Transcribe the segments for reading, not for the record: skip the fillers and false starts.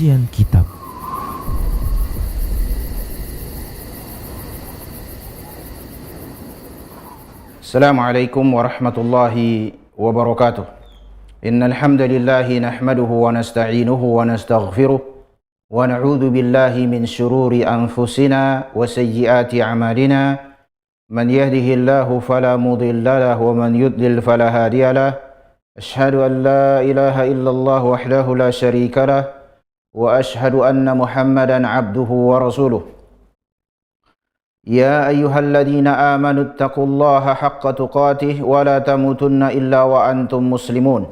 Kajian Kitab. Assalamualaikum warahmatullahi wabarakatuh. Innal hamdalillahi nahmaduhu wa nasta'inuhu wa nastaghfiruh wa na'udzu billahi min shururi anfusina wa sayyiati a'malina. Man yahdihillahu fala mudilla lahu wa man yudlil fala hadiya lahu. Ashhadu an la ilaha illallah wahdahu la syarika lahu wa ashhadu anna Muhammadan 'abduhu wa rasuluh. يا أيها الذين آمنوا اتقوا الله حق تقاته ولا تموتن إلا وأنتم مسلمون.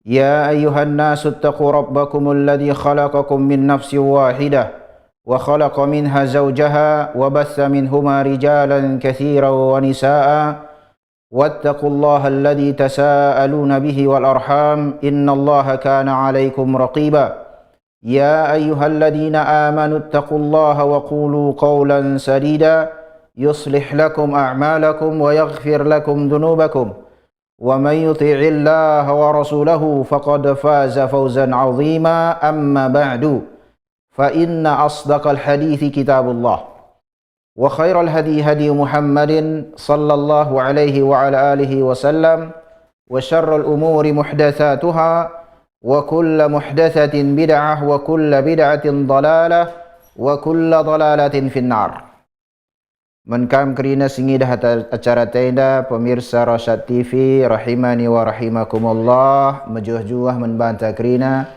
يا أيها الناس اتقوا ربكم الذي خلقكم من نفس واحدة وخلق منها زوجها وبث منهما رجالا كثيرا ونساء واتقوا الله الذي تساءلون به والأرحام إن الله كان عليكم رقيبا. يا أيها الذين آمنوا اتقوا الله وقولوا قولا سديدا يصلح لكم أعمالكم ويغفر لكم ذنوبكم ومن يطع الله ورسوله فقد فاز فوزا عظيما. أما بعد فإن أصدق الحديث كتاب الله وخير الهدي هدي محمد صلى الله عليه وعلى آله وسلم وشر الأمور محدثاتها وكل محدثة بدعة وكل بدعة ضلالة وكل ضلالة في النار. Menkam kerina singidah acara tenda pemirsa Rasyad TV rahimani wa rahimakumullah, mejuah-juah membanta kerina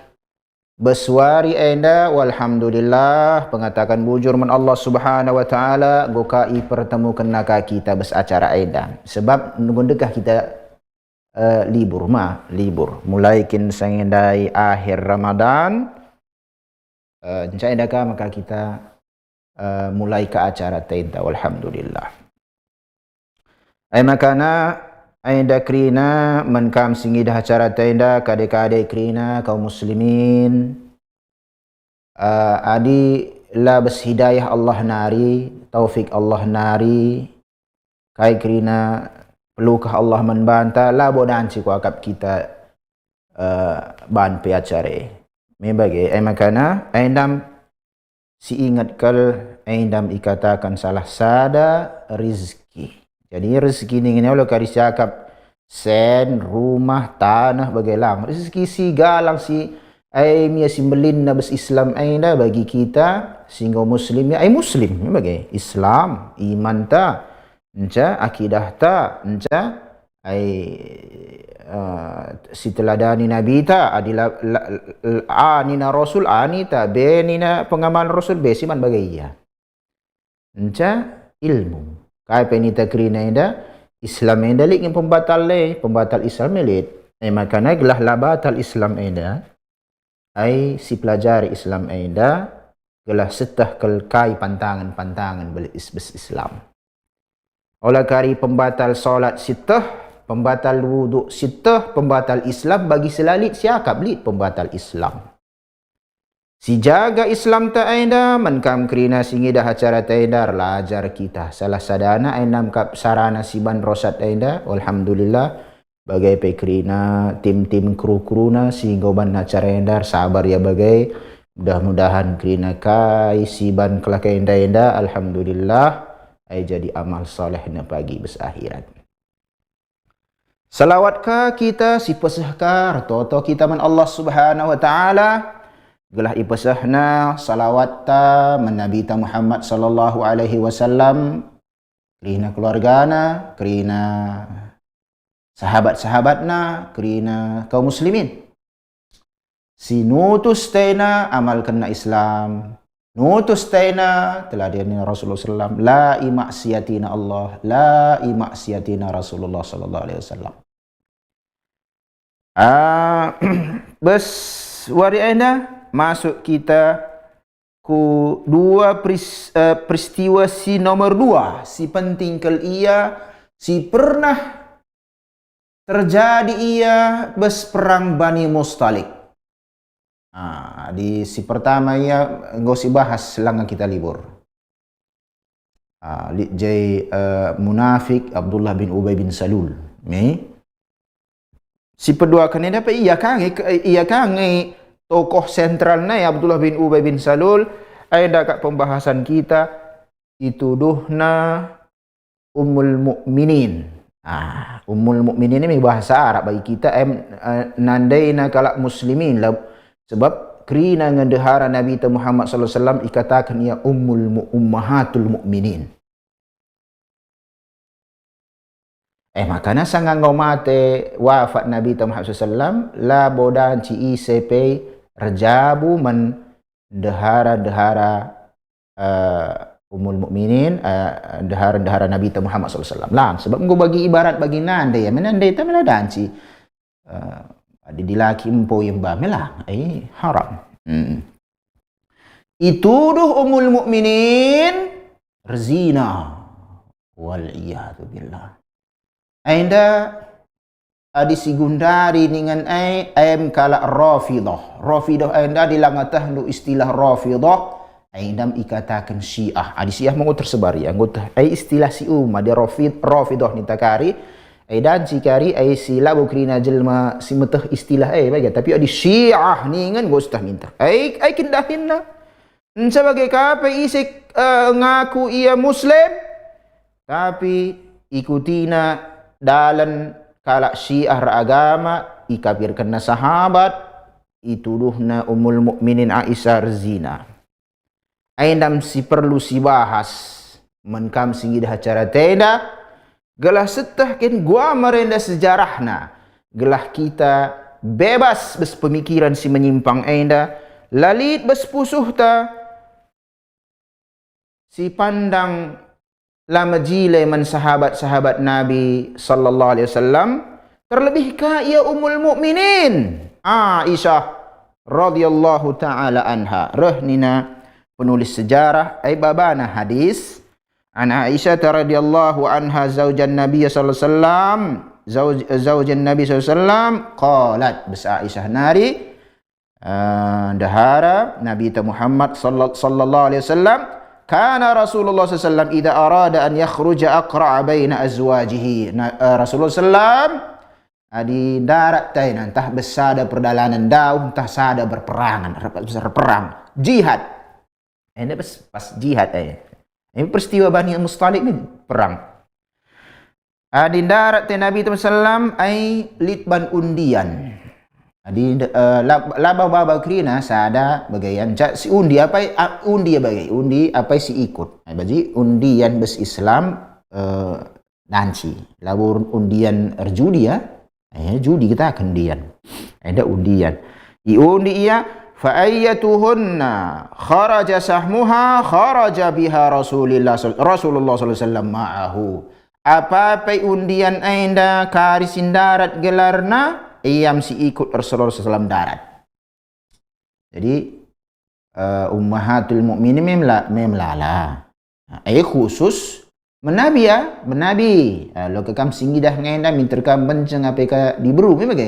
beswari enda walhamdulillah pengatakan bujur men Allah Subhanahu wa taala gokai pertemu kenaka kita bes acara enda sebab nungundekah kita libur mulai kin sangendai akhir Ramadan encai daka maka kita mulai ke acara tenda walhamdulillah. Ai makana ai da krina menkam singidah acara tenda kade-kade krina kaum muslimin adi la bes hidayah Allah nari taufik Allah nari kai krina pelukah Allah membanta la bodan si ku akap kita ban pe acare me bagi ai makana aindam si ingat kal aindam ikatakan salah sada rizki. Jadi rezeki ni ngene lo kari cakap sen rumah tanah bagelang rezeki si galang si ai mia simbelin na bes Islam ainda bagi kita sehingga muslim ya ai muslim bagi Islam iman ta enca akidah ta enca ai si teladani nabi ta adila anina rasul anita benina pengamal rasul besiman bagai ya enca ilmu kai penita krina ida Islam ida lik pembatal Islam elit ai makana gelah labatal Islam ida ai si pelajari Islam ida gelah setah kelkai pantangan beli isbes Islam. Oleh kari pembatal solat sitah, pembatal wuduk sitah, pembatal Islam bagi selalit siakap lit pembatal Islam. Si jaga Islam ta aida menkam krina singidah acara taidar lajar kita. Salah sadana ainam kap sarana siban rosat aida alhamdulillah bagai pekrina tim-tim kru-kruna sehingga ban acara aidar sabar ya bagai mudah-mudahan krina kai siban kelak aida alhamdulillah ai jadi amal soleh na pagi bes akhirat. Salawat ka kita si pesahkar toto kita man Allah Subhanahu wa taala gelah ipesahna salawat ta man Nabi ta Muhammad sallallahu alaihi wasallam kerina keluargana kerina sahabat-sahabatna kerina kaum muslimin si nutus tena amal kena Islam nutus taina teladani Rasulullah sallam la imaksiatina Allah la imaksiatina Rasulullah sallallahu alaihi wasallam. Bes wari aina masuk kita ku dua peristiwa si nomor dua si penting kel ia si pernah terjadi ia bes perang Bani Mustalik. Di si pertama ya nggak si bahas selama kita libur. Jai munafik Abdullah bin Ubay bin Salul. Si kedua kan dapat ia kange tokoh sentralnya ya Abdullah bin Ubay bin Salul. Ada kat pembahasan kita dituduhna Ummul Mukminin. Ummul Mukminin ini bahasa Arab bagi kita nandaina kalak muslimin lah, sebab kerina ngendehara Nabi Muhammad sallallahu alaihi wasallam ikatakan ia ummahatul mukminin. Makana sangang mate wafat Nabi Muhammad sallallahu alaihi wasallam la bodan ci isepe rajabu man dehara Ummul Mukminin, dehara Nabi Muhammad sallallahu alaihi wasallam. Lah sebab nggo bagi ibarat bagi nandai ya menandai ta meladan ci ada dilaki empo yang ba melah haram. Ituduh Ummul Mukminin berzina wal iyadu billah. Ainda adi sigundari dengan ayam kala Rafidah. Rafidah ainda dilangatah lu istilah Rafidah. Aindam ikatakan Syiah. Adi Syiah mengu tersebar ya. Anggota istilah si ada Rafidah ni takari. Dan cikari sila bukrina jelma si metah istilah bagi. Tapi adi Syiah ni ngan gostah minta. Kindahin na. Sebagai kapa isik ngaku ia Muslim. Tapi ikutina dalam kalak Syiah agama ikafirkan na sahabat ituduhna Ummul Mukminin Aisyah zina. Aindam si perlu si bahas menkam singgih acara tenda gelah setahkin gua merenda sejarahna gelah kita bebas bes pemikiran si menyimpang ainda lalit bes pusuh ta si pandang lama jile man sahabat-sahabat Nabi sallallahu alaihi wasallam terlebih ka ia Ummul Mukminin Aisyah radhiyallahu taala anha rahnina penulis sejarah babana hadis an Aisyah radhiyallahu anha zaujan Nabi sallallahu alaihi wasallam zaujan Nabi sallallahu alaihi wasallam qalat bes Aisyah nari dahara Nabi Muhammad sallallahu alaihi wasallam kana Rasulullah SAW idza arada an yakhruja aqra'a baina azwajihi. Rasulullah SAW di darat tain entah besada perdalanan daun entah sada berperangan besar perang jihad. Ini pas jihad ini peristiwa Bani Mustalik ni perang. Di darat tain Nabi SAW ai litban undian. Di laba krina sada bagayan si undi apa undi bagai undi apa si ikut baji undian bes Islam nanci labur undian judi ya judi kita akan undian ada undian undi iya fa ayyatuhunna kharaja sahmuha kharaja biha Rasulullah sallallahu alaihi wasallam ma'ahu apa undian ainda karisin darat gelarna iyam si ikut Rasulullah SAW darat. Jadi ummahatul mukminin memlala. Khusus menabi ya, menabi. Lo kekam singgi dah ngenda minterkam benceng apeka diburu memang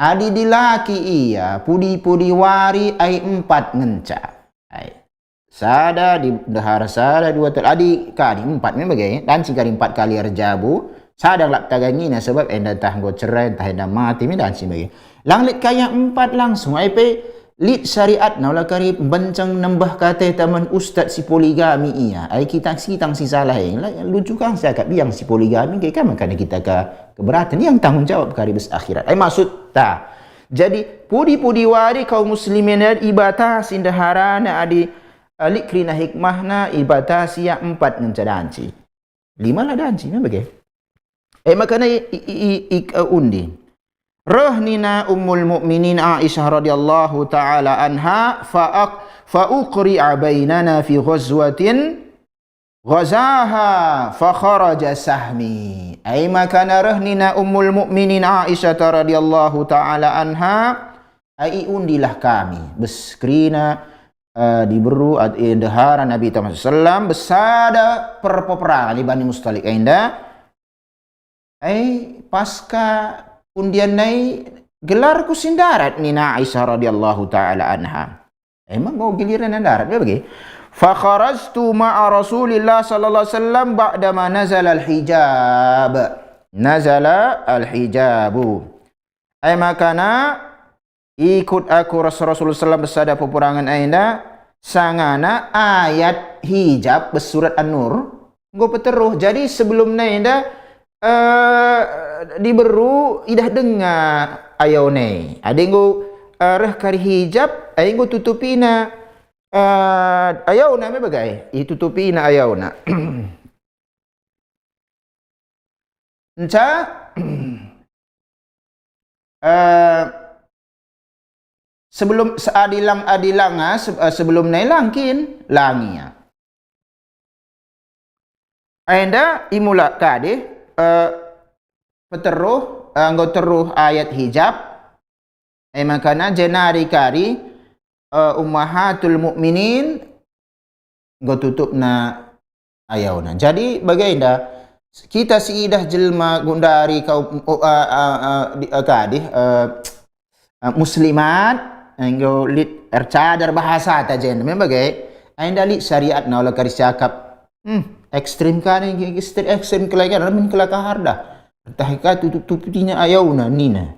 adi dilaki iya pudi wari ai 4 ngenca. Sada di dahar sada 2 adi kali 4 memang dan sikari 4 kali arjabu. Sadang lak tagangina sebab enda tah go cerai entah enda mati mi dan sebagainya. Langlit kaya 4 langsung ai pe lit syariat na ulah kari bencang nambah kata taman ustaz si poligami iya. Ai kita si salah lucu kan saya kat biang si poligami ke kan makana kita keberatan yang tanggung jawab kari bes akhirat. Ai maksud ta. Jadi pudi wari kaum muslimin ibadah sindaharana adi alik krina hikmahna ibadah sia 4 ngencadanci. 5 lah danci memang makana undi. Rahnina Ummul Mukminin Aisyah radhiyallahu taala anha fa uqri'a bainana fi ghazwatin ghazaha fa kharaja sahmi. Makana rahnina Ummul Mukminin Aisyah radhiyallahu taala anha undilah kami beskrina diberu dahara Nabi Muhammad sallallahu besada peperangan di Bani Mustalik ainda pasca undian nai gelar kusin darat ni Aisyah radhiyallahu taala anha. Emang mau giliran darat bagi. Fa kharajtu ma'a Rasulillah sallallahu alaihi wasallam ba'da ma nazala al-hijab. Nazala al-hijabu. Makana ikut aku Rasulullah SAW bersada peperangan aina sangana ayat hijab bersurat An-Nur nggo peteruh. Jadi sebelum nainda diberu idah dengar ayone ade nggo reh kari hijab ay nggo tutupina ayona me bagai itutupina ayona enca sebelum adilang sebelum nai langkin langia anda imula kade peteruh nggo teruh ayat hijab makana jenari kari ummahatul mukminin nggo tutup na ayawna. Jadi bagainda kita siidah jelma gundari kaum muslimat nggo lit ercadar bahasa ta jen me bagai ainda lit syariat na ola kari cakap ekstrim kan ekstrim kelaikan min kelakaharda tahika tutup-tutupnya ayawna nina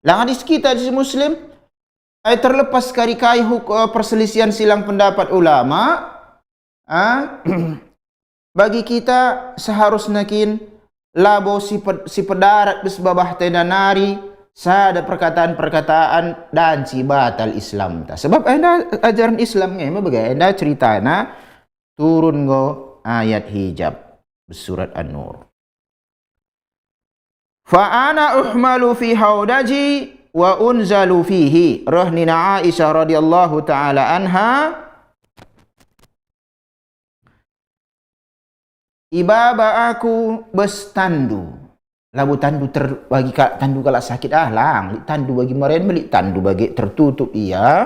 lang hadis kita di muslim ay terlepas kari kai perselisihan silang pendapat ulama bagi kita seharusnya kin labo si pedarat bis babah tenanari sada perkataan-perkataan dan si batal Islam ta. Sebab anda ajaran Islam nge bagai anda ceritana turun go ayat hijab surat An-Nur. Fa ana uhmalu fi haudaji wa unzalu fihi. Rahnina Aisyah radhiyallahu taala anha ibaba aku bestandu. Labu tandu bagi tandu kalau sakit lang, tandu bagi meren beli tandu bagi tertutup iya.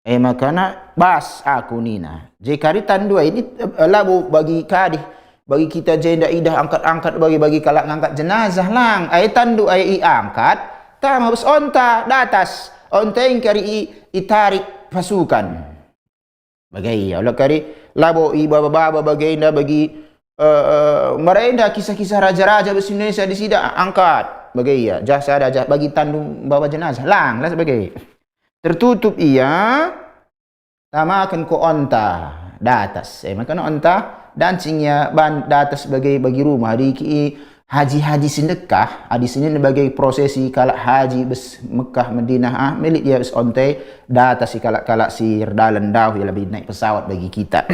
Makana bas aku nina. Jekari tandu ini labu bagi kadih bagi kita jenda idah angkat-angkat bagi kalak ngangkat jenazah lang. Tandu angkat, tama bus onta datas. Onta yang kari itarik pasukan. Bagai ya, Allah kari labu baba-baba baginda bagi merenda kisah-kisah raja-raja di Indonesia di sini angkat bagai ya jasa raja bagi tandu bawa jenazah lang sebagai tertutup iya tamakan ko onta datas makanya onta dancingnya ban datas sebagai bagi rumah di haji sedekah di sini sebagai prosesi kalak haji bes Mekah Madinah milik ya bes onte datas si kalak si dalan daw ya lebih naik pesawat bagi kita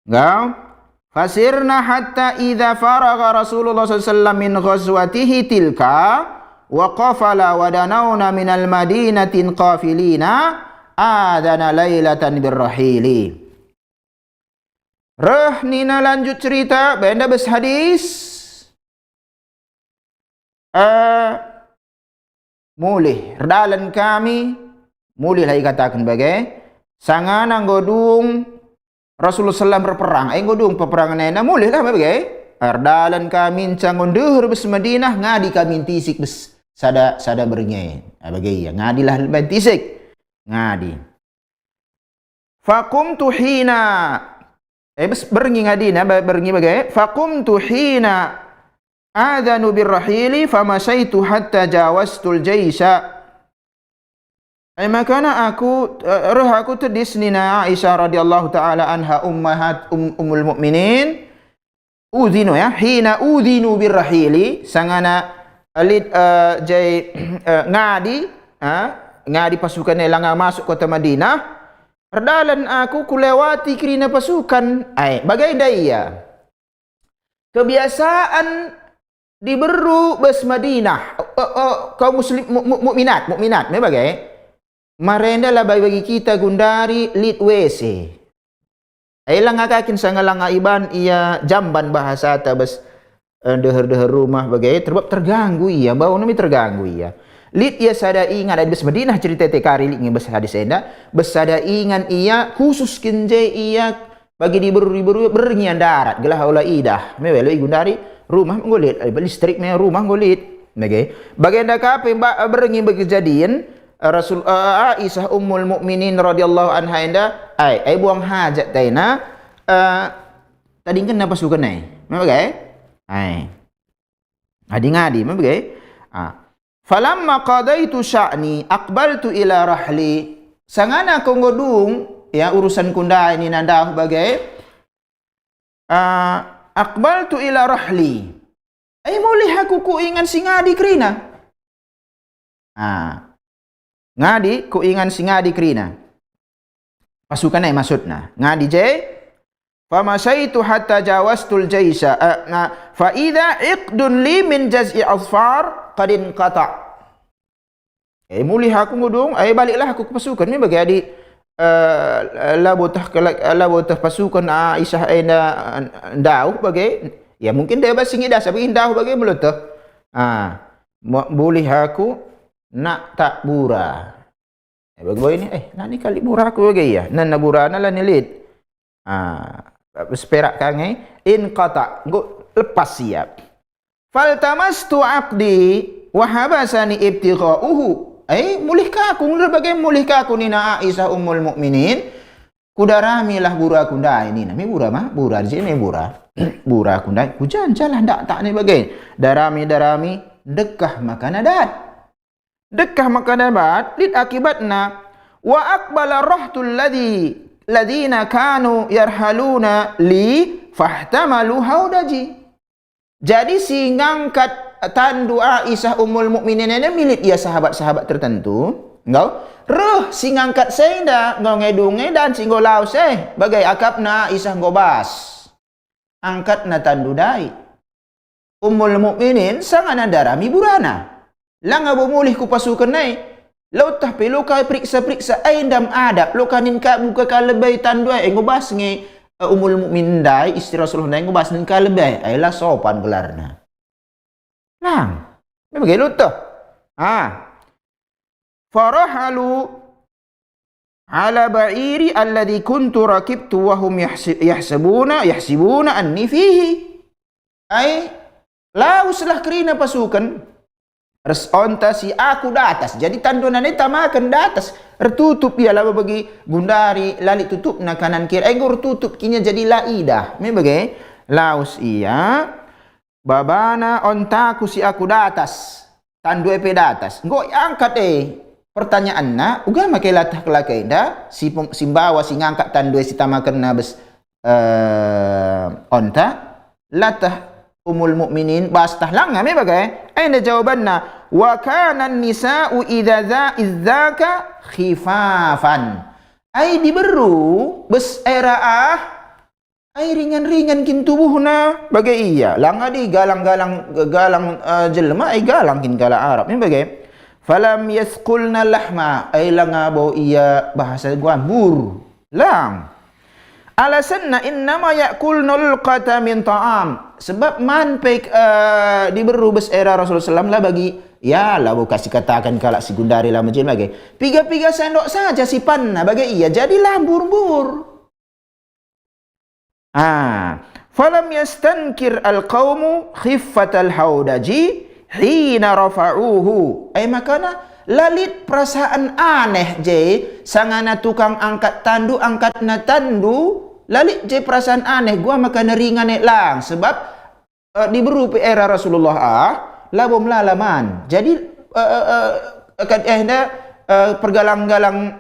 Gau fasirna hatta idza faragha Rasulullah sallallahu min ghazwatihi tilka wa qafala wa danawna min al-madinatin qafilina adana lailatan birrahili. Rahnina lanjut cerita benda bes hadis mulih redalan kami mulih lagi katakan bagai sangana godung Rasulullah SAW berperang, godung peperangan ena mulih lah bagai. Ardalan kami cangon deuhur bes Madinah ngadi kami tisik bes sada bernye. Bagai ya ngadi lah ben tisik. Ngadi. Faqumtu hina bes berngi ngadi na berngi bagai. Faqumtu hina adanu birrahili famasaitu hatta jawastul jaisha. Makana aku tedis nina Aisyah radhiyallahu taala anha ummul mukminin udhinu ya hina udhinu birrahili sangana alid jay ngadi pasukan elanga masuk kota Madinah perdalan aku kulewati kirina pasukan bagai daya kebiasaan diberu bes Madinah kaum muslim mukminat me bagai marenda lah bagi kita gundari lit WC. Ailang ngakakin sangalang iban iya jamban bahasa tabas deher rumah bagai terganggu iya bau nami terganggu iya. Lit iya sada ingan ada bes Madinah cerita tekari lit ngebes hadis enda bes sada ingan iya khusus kinje iya bagi diburu bernyian darat gelah olah idah. Mewelo gundari rumah ngolit listrik me rumah ngolit. Bagai enda kape bernyi kejadian Rasul Aisyah ummul mukminin radhiyallahu anha enda ai buang hajat taina tadi kan apa suka nai bagai adi ngadi bagai Falamma qadaitu sya'ni aqbaltu ila rahli. Sangana ko ngodung ya urusan kundai ni nandah bagai aqbaltu ila rahli. Ay mulih aku ku ingan singadi krina. Ngadi ku ingan singadi krina. Pasukan ay maksudna. Ngadi je famasaitu hatta jawastul jaisa fa idza iqdun li min jaz'i asfar qadin qata. Mulih aku ngudung, baliklah aku ke pasukan ni bagi adik labotah pasukan Aisyah aina ndau bagi ya mungkin dia basingi dah sabi ndau bagi melutah. Boleh aku nak tak bura. Bagi ini nak ni kali bura aku bagi ya. Nan bura na lah nilit. Seperak kangai in qata nggo lepas siap. Faltamastu aqdi wa habasani ibtigha'uhu. Mulihkah aku berbagai mulihkah aku ni na Aisyah ummul mukminin kudaramilah bura kundai ni nami bura mah bura je ni bura bura kundai hujan jalan dak tak ni bagai darami dekah makan adat lid akibatna wa aqbala rahtul ladina kanu yarhaluna li fahtamalu haudaji. Jadi si ngangkat tandu Aisyah ummul mukminin ini milik dia sahabat-sahabat tertentu. Engkau reh si ngangkat senda ngau ngedunge dan si ngolau bagai akapna Aisyah ngobas. Angkat na tandu dai. Ummul mukminin sangana darami burana. Langa bumulih ku pasukan nai. Lautah pelu ka periksa-periksa aindam adab lokanin ka buka ka lebay tandu ai ngobas nge Ummul mukminin dai istri Rasulullah nai ngobas nin ka lebay ai la sopan gelarna. Lang, memang gitu tuh. Farahalu ala ba'iri alladhi kuntu rakibtu wa hum yahsibuna anni fihi. Lauslah kerina pasukan. Resonta si aku di atas. Jadi tandunan ini tamakan di atas. Tertutup ya lah bagi gundari lali tutup na kanan kiri. Gur tutup kinya jadi laidah. Memang bagai laus iya. Babana ontaku si aku di atas. Tandu epe di atas. Nggo angkat pertanyaan na. Uga makai latah kelakai dah. Si bawa si ngangkat tandu si tamakan na bes onta. Latah Ummul mukminin bastah langa me bagai. Aina jawabanna wa kana an-nisa'u idza idzaka khifafan. Diberu bes ringan-ringan kin tubuhna bagai iya langa di galang jelma galang kin kala Arab me bagai falam yasqulna lahma langa bau iya bahasa gua bur lang alasanna innama ya'kulnul qata min ta'am sebab man pek diberu bes era Rasulullah sallam lah bagi ya lah bu kasih katakan kalau si gundari lah macam bagai piga-piga sendok saja si panna bagai iya jadilah bur-bur. Falam yastankir al-qawmu khiffatal haudaji hina rafa'uhu. Makana lalit perasaan aneh je sangana tukang angkat na tandu lalit je perasaan aneh gua makana ringan lang sebab diberu era Rasulullah labom lalaman. Jadi pergalang-galang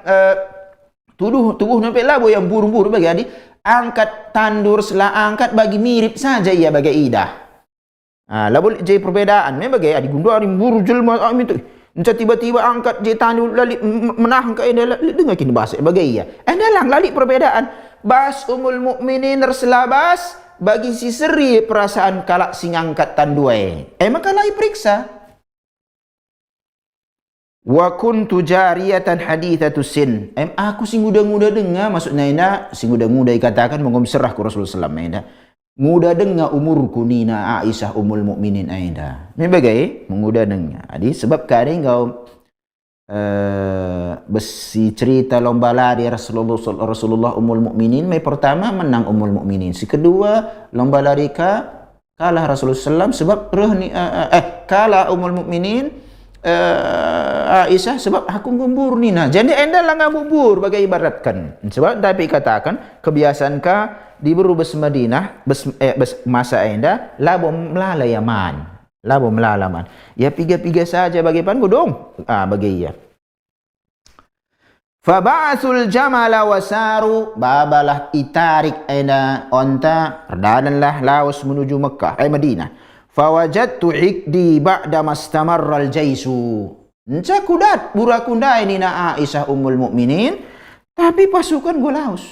tubuh nampak labo yang buru-buru bagi adi angkat tandur selah angkat bagi mirip saja ia bagi idah. Labol je perbedaan me bagi adi gundari buru jelma itu. Encah tiba-tiba angkat je tandur lalit menah ke ida dengar kini bahasa bagi ia. Dalang lalit perbedaan. Bas Ummul mukminin terselabas bagi si seri perasaan kalak sing angkat tanduai. Maka lai periksa. Wa kuntu jariyatan hadithatus sin. Aku sing muda-muda dengar maksudnya ina sing muda-muda dikatakan mengom serah ku Rasulullah sallallahu alaihi wasallam. Muda dengar umurku nina Aisyah ummul mukminin aida. Mebagai muda dengar. Jadi sebab kadang kau besi cerita lomba lari Rasulullah ummul mukminin mai pertama menang ummul mukminin. Si kedua lomba lari kalah Rasulullah sallam sebab kalah ummul mukminin Aisyah sebab aku bubur ni nah. Jadi enda lah bubur bagai ibaratkan. Sebab tapi katakan kebiasaan ka di beru bes Madinah bes masa enda labom melala Yaman. Labo melalaman. Ya piga-piga saja bagi pan dong. Bagi ia. Faba'asul jamala wasaru, babalah itarik aina onta, perdadanlah laos menuju Mekah, Madinah. Fawajadtu hikdi ba'da mastamarral jaisu. Nca kudat burakunda ini na Aisyah Ummul Mukminin, tapi pasukan golaus.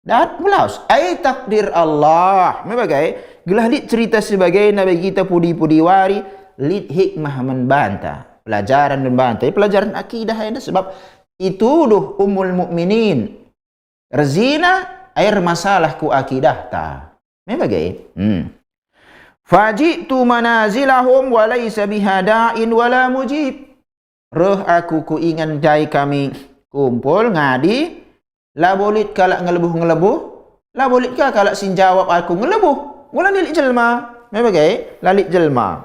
Dat melaus. Ai takdir Allah. Mebagai gelah lit cerita sebagai nabi kita pudi-pudi wari, lit hikmah membantah. Pelajaran membantah, pelajaran akidah ada sebab itu duh Ummul Mukminin. Rezina air masalah ku akidah ta. Mebagai. Fajitu manazilahum wa laysa bihada'in wala mujib. Reh aku ku ingan jai kami kumpul ngadi. La bolit kalak ngelebuh, la bolit ka kalak sin jawab aku ngelebuh. Mula nilik jelma. Mebagai lalit jelma.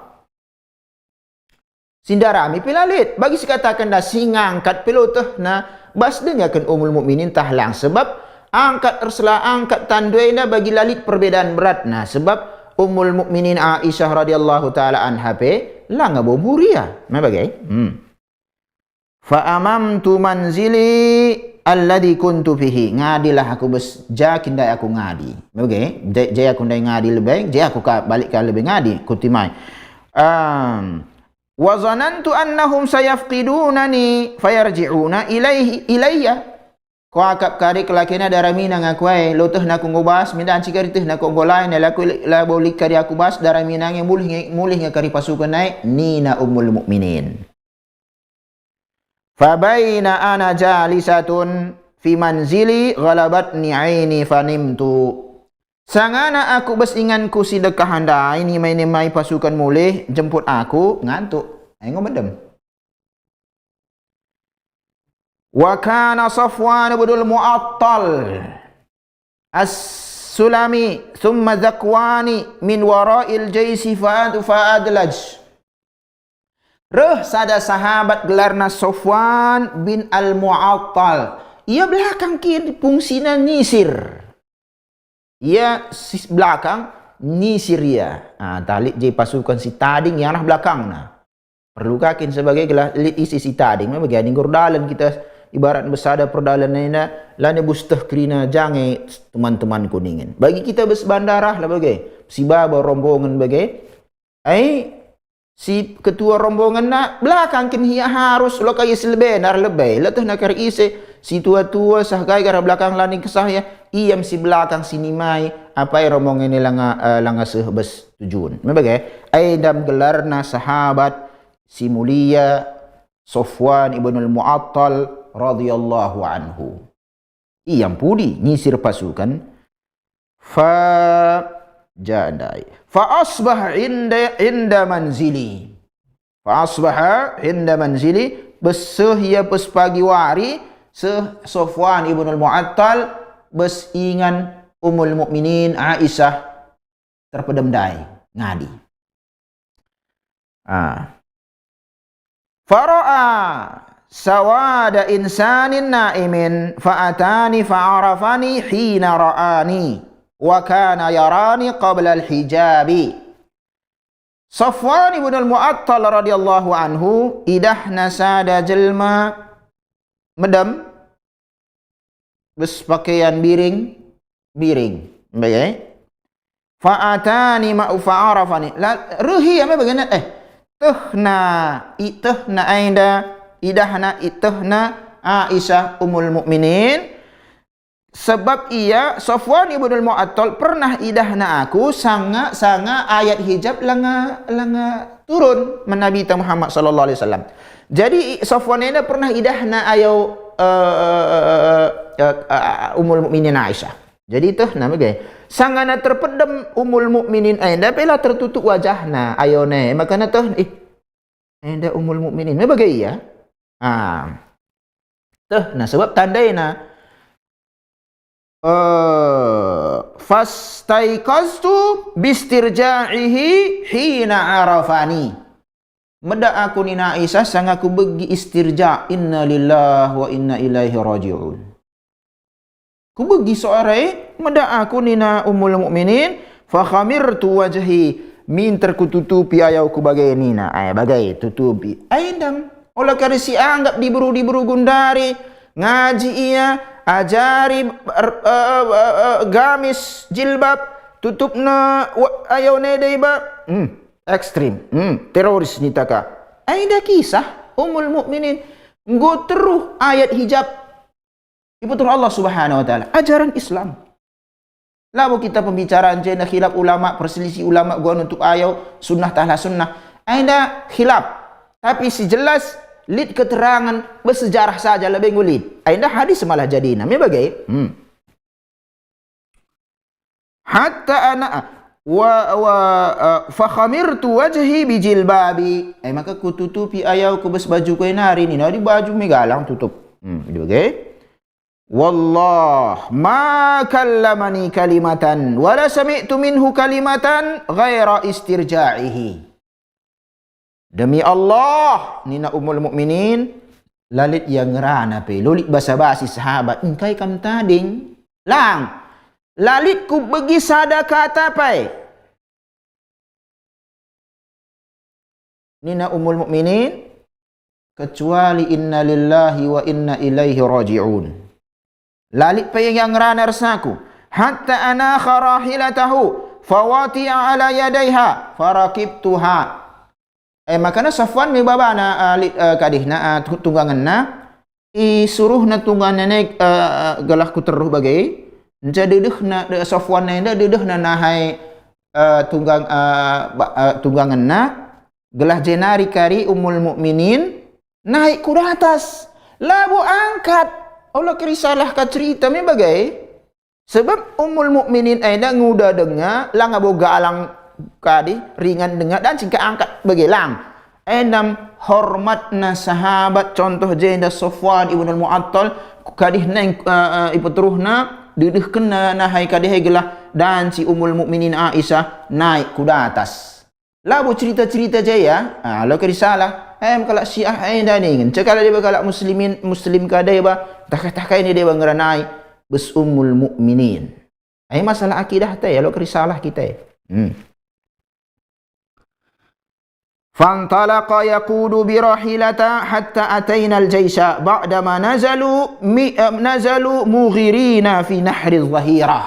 Sindarami pilalit. Bagi sekatakan dah singangkat piloteh na bas denya kan Ummul Mukminin tahlang sebab angkat tandui na bagi lalit perbedaan berat na sebab Ummul Mukminin Aisyah radhiyallahu taala anha pe la ngaboburia. Mebagai. Fa amamtu manzili alladhi kuntu fihi, ngadilah aku jakin dai aku ngadi. Okey, jaya aku dai ngadi lebih, jaya aku balik ke lebih ngadi kutimai. Wa zanantu annahum sayafqidunani fayarji'una ilayya. Ko akap kari kelakina daramina ngaku ai loteh naku ngobas mindan cikariteh naku golai na laku la bolik kari aku bas daramina nge mulih kari pasukan nai nina Ummul Mukminin. Fabaina ana jalisatun fi manzili ghalabatni aini fanimtu. Sangana aku besinganku si dekah anda ini mai pasukan mulih jemput aku ngantuk. Ayo ngomedem. Wa kana Safwan bin al-Mu'attal as-Sulami thumma Zakwani min wara'il jaisi fa'adlaj. Reh sada sahabat gelarna Safwan bin Al-Mu'attal. Ia belakang kiri fungsina nyisir. Ia belakang nyisir ia. Talik je pasukan si tading yang nah belakang na. Perlu kakin sebagai gelah isi si tading. Memang gini gordalan kita ibarat besada perdalan na lane bustah krina jange teman-teman kuningin. Bagi kita bes bandarah lah bagai. Si baba rombongan bagai. Si ketua rombongan nak belakang kin hia harus lo kaya selbenar lebay leteh nak isi si tua-tua sahgai gara belakang lani kesah ya iam si belakang sini mai apa rombongan ini langa sehbes tujuan mebagai aidam gelarna sahabat si mulia Safwan ibnul Mu'attal radhiyallahu anhu iam pudi nyisir pasukan jadai fa asbah inda manzili beseh ia pas pagi wari Safwan ibnul Mu'attal bes ingan Ummul Mukminin Aisyah terpedam dai ngadi fara'a sawada insanin naimin fa'atani fa'arafani hina ra'ani wa kana yarani qabla al-hijabi. Safwan ibn al-Mu'attal radhiyallahu anhu idahna sada jelma medam bes pakaian biring baik fa'atani ma'u fa'arafani la ruhi apa bagana itahna aida idahna Aisyah Ummul Mukminin sebab ia Safwan ibn al-Mu'attal pernah idahna aku sanga ayat hijab langa turun menabi Muhammad sallallahu alaihi wasallam. Jadi Safwan ini pernah idahna ayo Ummul Mukminin Aisyah. Jadi itu nama gay sangana terpedam Ummul Mukminin anda pela tertutup wajahna ayone makana tuh anda Ummul Mukminin me bagai ya. Nah sebab tandaina fastaiqaztu bistirja'ihi hina arafani. Meda aku nina Aisyah sang aku begi istirja inna lillahi wa inna ilaihi raji'un. Ku begi sore meda aku nina Ummul Mukminin fa khamirtu wajhi min terkututupi ayau ku bagai nina. Ay, bagai tutupi. Ay, dam. Olah kari si anggap diburu gundari. Ngaji ia, ajari gamis, jilbab, tutup na ayaw na ba? Ekstrim. Teroris ni taka. Ay, dah kisah. Ummul Mukminin. Nggo teruh ayat hijab. Iputur Allah Subhanahu wa taala. Ajaran Islam. Lalu kita pembicaraan jena khilaf ulama, perselisih ulama gua untuk ayat sunnah tahla sunnah. Ada khilaf. Tapi si jelas lid keterangan bersejarah saja lebih ngulit. Ada hadis malah jadi namanya bagai. Hatta ana fa khamirtu wajhi bijilbabi. Maka ku tutupi ayau ku bes baju ku nari ni. Nari baju megalang tutup. Itu bagai. Wallah ma kallamani kalimatan wala sami'tu minhu kalimatan ghaira istirja'ihi. Demi Allah, nina Ummul Mukminin lalit yang ngerana pe lulit basa-basi sahabat engkai kam tading lang lalit ku bagi sada kata pai nina Ummul Mukminin kecuali inna lillahi wa inna ilaihi raji'un. Lalit pa yang ngerana resaku hatta ana kharahilatahu fawati'a ala yadaiha farakibtuha. Makana Safwan mi babana kadihna tunggangan na isuruh na tunggangan naik galah ku teruh bagai jadi deuhna Safwan na deuhna nahai tunggangan na gelah jenari kari Ummul Mukminin naik ku atas labu angkat Allah kirisalah ka cerita mi bagai sebab Ummul Mukminin aida nguda denga lang aboga alang kadi ringan denga dan singka angkat bagai lang endam hormatna sahabat contoh jenda Safwan ibn al-Mu'attal kadih neng iputuruhna didih kena nahai kadih gelah dan si Ummul Mukminin Aisyah naik kuda atas labu cerita-cerita jaya lo kirisalah kalau Syiah dah ni cakala dia kalau muslim kadai ba tak ini dia ngeranai bes Ummul Mukminin. Masalah akidah teh lo kerisalah kita. Fantalaqa yaqudu bi rahilata hatta ataina al-jaysha ba'dama nazalu mughirina fi nahri adh-dhahirah.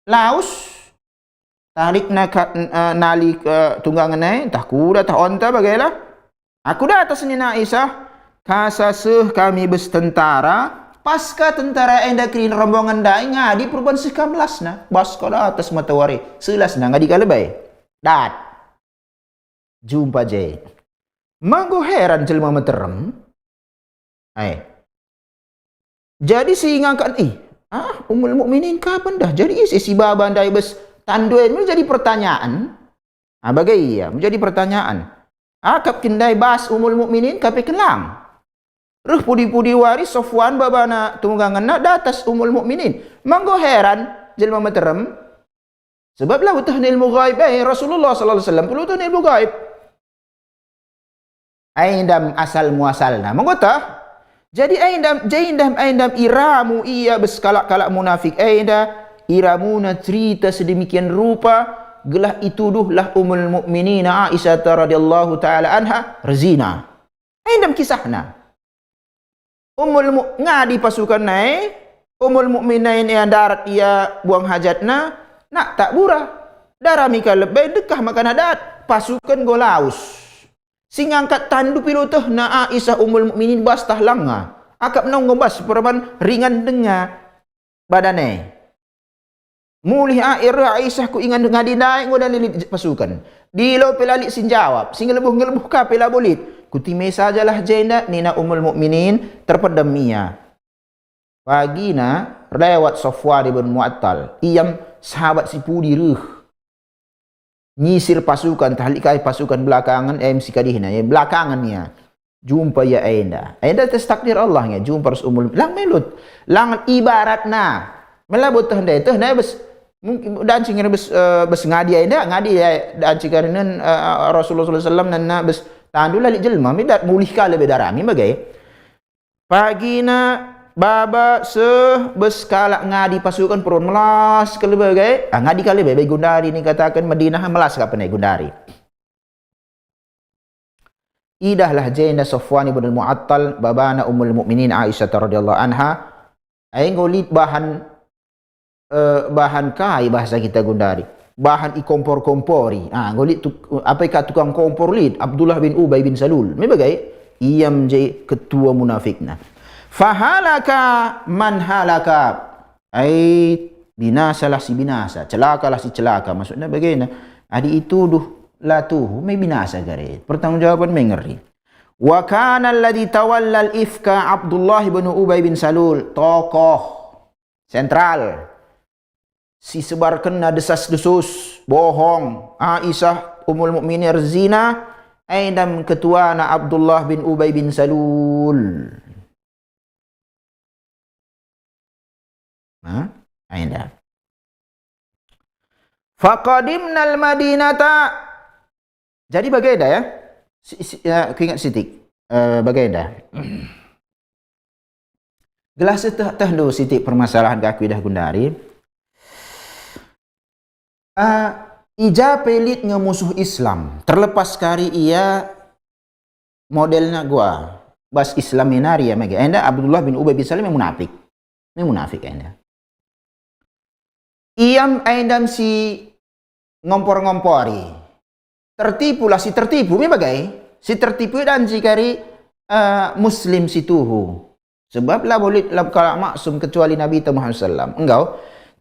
Laus tarik nalik tunggangan tah kuda tah onta bagailah. Aku dah atas ni Aisyah kasasuh kami bertentara pasca tentara enda krin rombongan dai ngadi perubahan sekamlasna bas kala atas matawari selasna ngadi kalebay dat jumpa je manggo heran jelma meterem jadi si ngangkat Ummul Mukminin kapan dah jadi si baba ndai bes tanduin menjadi pertanyaan bagai iya menjadi pertanyaan akap kindai bas Ummul Mukminin kape kelang ruh pudi-pudi waris Safwan babana tunggangan na datas Ummul Mukminin manggo heran jelma meterem sebab lah utah ilmu gaib Rasulullah sallallahu alaihi wasallam perlu utah ilmu gaib aindam asal muasalna manggo tah jadi aindam iramu iya beskalak-kalak munafik iramuna cerita sedemikian rupa gelah ituduhlah Ummul Mukminin Aisyah radhiyallahu taala anha rezina aindam kisahna ngadi pasukan naik Ummul Mukminin yang darat ia buang hajatna nak tak burah darah mika lebih dekah makan adat pasukan golaus sing angkat tandu piloteh na Aisyah Ummul Mukminin bas tahlanga akap nong ngobas perban ringan denga badane mulih air Aisyah ku ingan ngadi naik ngodan lilit pasukan dilo pelalik sin jawab sing lebuh ka pela bolit kutime sajalah jenda nina Ummul Mukminin terpedam ia. Pagina lewat Safwan ibn Mu'attal. Iyam sahabat si pudi ruh. Nyisir pasukan tahlikai pasukan belakangan MC kadihna belakangannya. Jumpa ya Ainda. Ainda tes takdir Allah nya jumpa Ummul lang melut. Lang ibaratna. Melabut teh bes mungkin dan cingir bes ngadi Ainda ngadi dan cingarinan Rasulullah sallallahu alaihi wasallam nanna bes tandu lalik jelma midat mulih kala bedarami bagai pagina baba beskalak ngadi pasukan perun melas ke lebagai ngadi kali bebe Gundari ni katakan Madinah melas ka penai Gundari. Idahlah jenda Safwan ibn al-Mu'attal babana Ummul Mukminin Aisyah radhiyallahu anha ai ngolit bahan kai bahasa kita Gundari. Bahan ikompor-kompori. Ngolit apa ikat tukang kompor lid Abdullah bin Ubay bin Salul. Mebagai iam je ketua munafikna. Fahalaka man halaka. Ai binasalah si binasa, celakalah si celaka. Maksudnya bagaimana? Adi itu la tuh may binasa gare. Pertanggungjawaban may ngeri. Wa kana alladhi tawalla al-ifka Abdullah bin Ubay bin Salul, tokoh sentral. Si sebarkan desas-desus bohong Aisyah Ummul Mukminin zina aidam ketua na Abdullah bin Ubay bin Salul. Aida. Faqadimna al-Madinata. Jadi bagaimana ya? Ingat sitik. Bagaimana? Gelas tahdu sitik permasalahan akidah Gundari. Ija pelit ngemusuh Islam. Terlepas kari ia modelnya gua. Bas Islam minari ya mega. Enda Abdullah bin Ubay bin Salim yang munafik. Ini munafik enda. Iam aindam si ngompor-ngompori. Tertipulah si tertipu. Ini bagai. Si tertipu dan jikari Muslim si tuhu. Sebab lah boleh kalau maksum kecuali Nabi Muhammad SAW. Engkau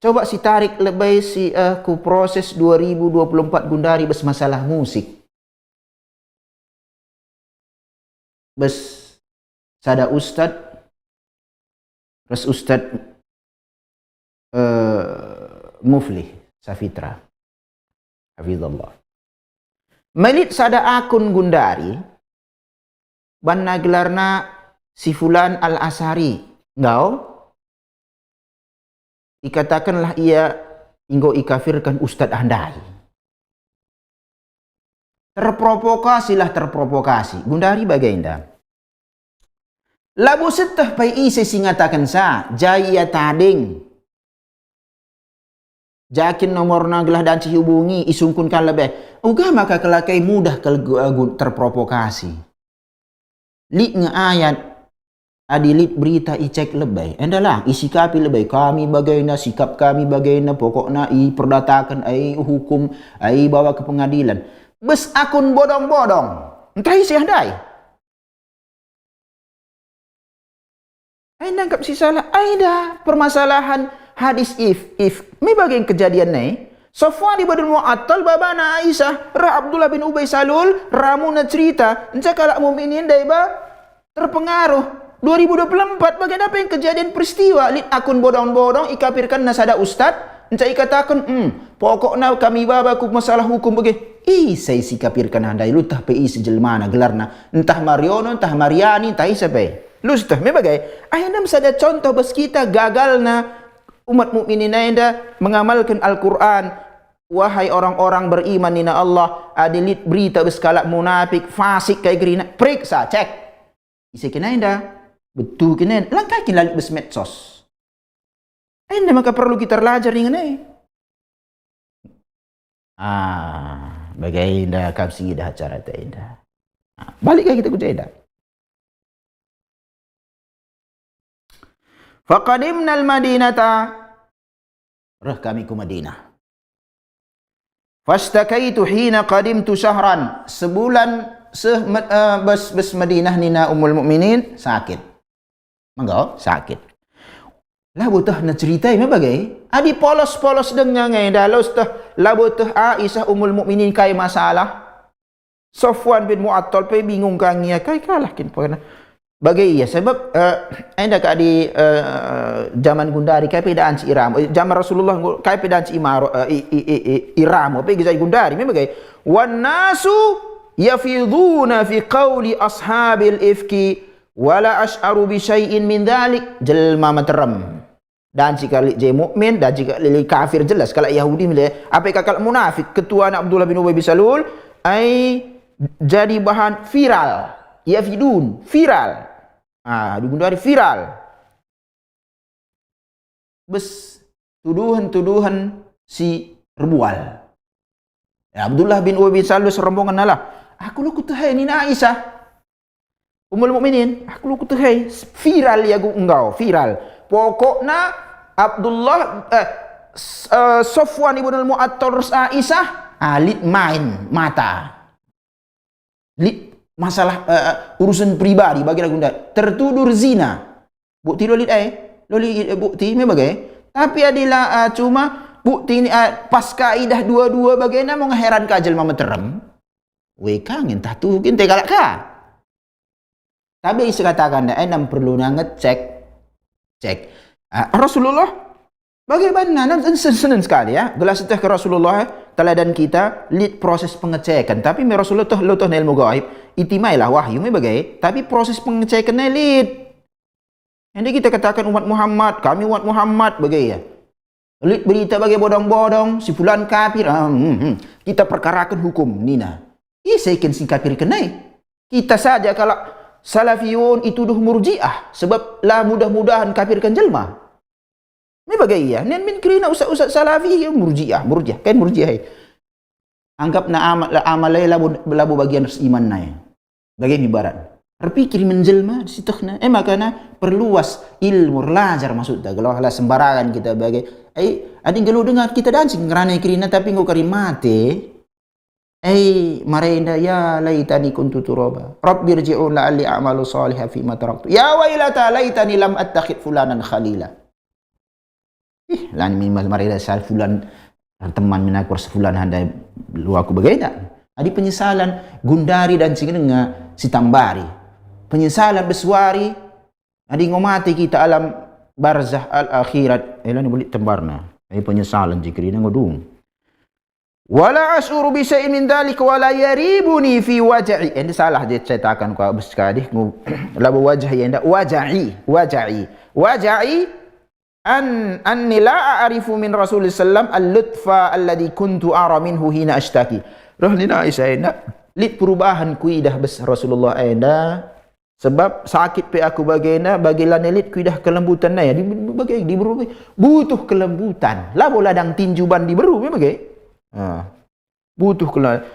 coba si tarik lebih si ku proses 2024 Gundari bes masalah musik. Bes sada ustad. Res ustad Muflih Safitra hafizallah melit sada akun Gundari banna gelarna si fulan al-Asari engkau ikatakanlah ia engkau ikafirkan Ustadz Andai. Terprovokasi Gundari bagaimana labu setah pai isi singatakan sa jaya tading jakin nomor naglah dan hubungi isungkunkan lebih uga maka kelakai mudah kalau terprovokasi li ayat adilit berita icek lebih endalah isi kapi lebih kami bagaimana sikap kami bagaimana pokoknya perdatakan hukum bawa ke pengadilan bes akun bodong-bodong entah isi handai nangkap si salah aida permasalahan hadis if me bagian kejadian ni Safwan ibn Mu'attal babana Aisyah ra Abdullah bin Ubay Salul ramuna cerita encak kalak mukminin daiba terpengaruh 2024 bagian apa yang kejadian peristiwa lit akun bodong-bodong ikafirkan nasada ustad encak ikatakan pokoknya kami babaku masalah hukum bagi saya sikapirkan handai lu tah pi sejelmana gelarna entah Mariono entah Mariani entah siapa lu sudah me bagai ayam sada contoh bas kita gagalna umat mukminin anda mengamalkan Al-Quran. Wahai orang-orang beriman nina Allah, adilit berita berskala munafik, fasik kayak gerina, periksa, cek. Isi kena anda, betul kena, langkah kena lalit bes medsos. Anda maka perlu kita belajar dengan ini. Bagaimana kapsi dah cara anda. Balik kayak kita kerja anda. Faqadimna al-Madinata. Rah kami ke Madinah. Fastakaitu hina qadimtu syahran. Sebulan bes Madinah nina Ummul Mukminin sakit. Mangga sakit. Lah butuh na cerita me bagai. Adi polos-polos dengan ngai dalos tah la butuh Aisyah Ummul Mukminin kai masalah. Safwan bin Mu'attal pe bingung kan ia kai kalah kin pernah. Bagai iya sebab anda ka di zaman Gundari kai pedaan si Iram zaman Rasulullah kai pedaan si Iram pe gizai Gundari me bagai wan nasu yafiduna fi qawli ashabil ifki wala ash'aru bi syai'in min dhalik jelma materam dan jika je mukmin dan jika li kafir jelas kalau Yahudi mile apa kakal munafik ketua Abdullah bin Ubay bin Salul ai jadi bahan viral yafidun viral di Gundari viral bes tuduhan-tuduhan si Rebual. Ya, Abdullah bin Ubay bin Salul serombongan lah. Aku lu kutuhai ni Aisyah. Ummul Mukminin, aku lu kutuhai. Viral ya engkau, viral. Pokoknya Abdullah Sofwan ibn al-Mu'attal Aisyah alit main mata. Lit masalah urusan pribadi bagi lagu tertudur zina. Bukti lolit bukti membagai. Tapi adalah cuma bukti ini pasca idah dua-dua bagaimana mau ngeheran ka jelma meterem. Wekang entah tu kinte galak ka. Tapi saya katakan enam perlu ngecek. Rasulullah bagaimana? Senang sekali ya. Gelas teh ke Rasulullah teladan kita lead proses pengecekan. Tapi Rasulullah toh ilmu gaib itimailah wahyu bagai. Tapi proses pengecekan lead. Jadi kita katakan umat Muhammad, kami umat Muhammad bagai ya. Lead berita bagai bodong-bodong si fulan kafir. Kita perkarakan hukum nina. Saya si kafir kenai. Kita saja kalau salafiyun itu duh murjiah sebab lah mudah-mudahan kafirkan jelma. Ini bagai ya. Nen min kirina usah salafi murjiah kan murjiah. Anggap na amalai labu bagian iman na ya. Bagai ibarat. Berpikir menjelma di situ makanya perluas ilmu belajar maksudnya. Kalau lah sembarangan kita bagai ada kalau dengar kita dancing ngerana kirina tapi ngau kari mate. Marenda ya laitani kuntu turaba. Rabbi rji'un la'alli a'malu salihan fi ma taraktu. Ya wailata laitani lam attakhid fulanan khalila. Lan minimal marenda sal fulan teman minakur sefulan handa lu aku bagaimana? Adi penyesalan gundari dan cingenga si tambari. Penyesalan beswari adi ngomati kita alam barzah al akhirat elani boleh tembarna ai penyesalan jikrina ngodung wala asuru bi syai'in min dzalika wala yaribuni fi waj'i ini salah dia cetakan ku beskadi labu wajhi anda waj'i anni la a'rifu min rasulillah sallam al-lutfa alladhi kuntu ara minhu hina ashtaki rohnina Aisyah anda lid perubahan kuidah bes Rasulullah anda sebab sakit pe aku bagaina bagilah nelit kuidah kelembutan na ya diberi butuh kelembutan lah bola ladang tinjuban diberi bagai butuh kelembutan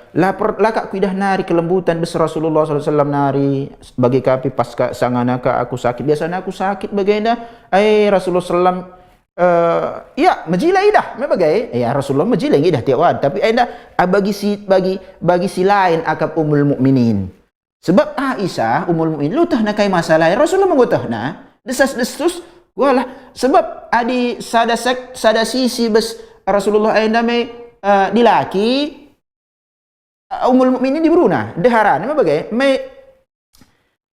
lakak kuidah nari kelembutan bes Rasulullah SAW nari bagi kapi pasca sanganaka aku sakit biasanya aku sakit bagaina Rasulullah SAW ya majilai dah bagai ya Rasulullah majilai dah tiap wan tapi bagi si lain akab Ummul Mukminin. Sebab Aisyah Ummul Mukminin lu tah nakai masalah Rasulullah mengutah na desas-desus walah sebab adi sada sisi bes Rasulullah aina me dilaki Ummul Mukminin di Bruna deharan bagai me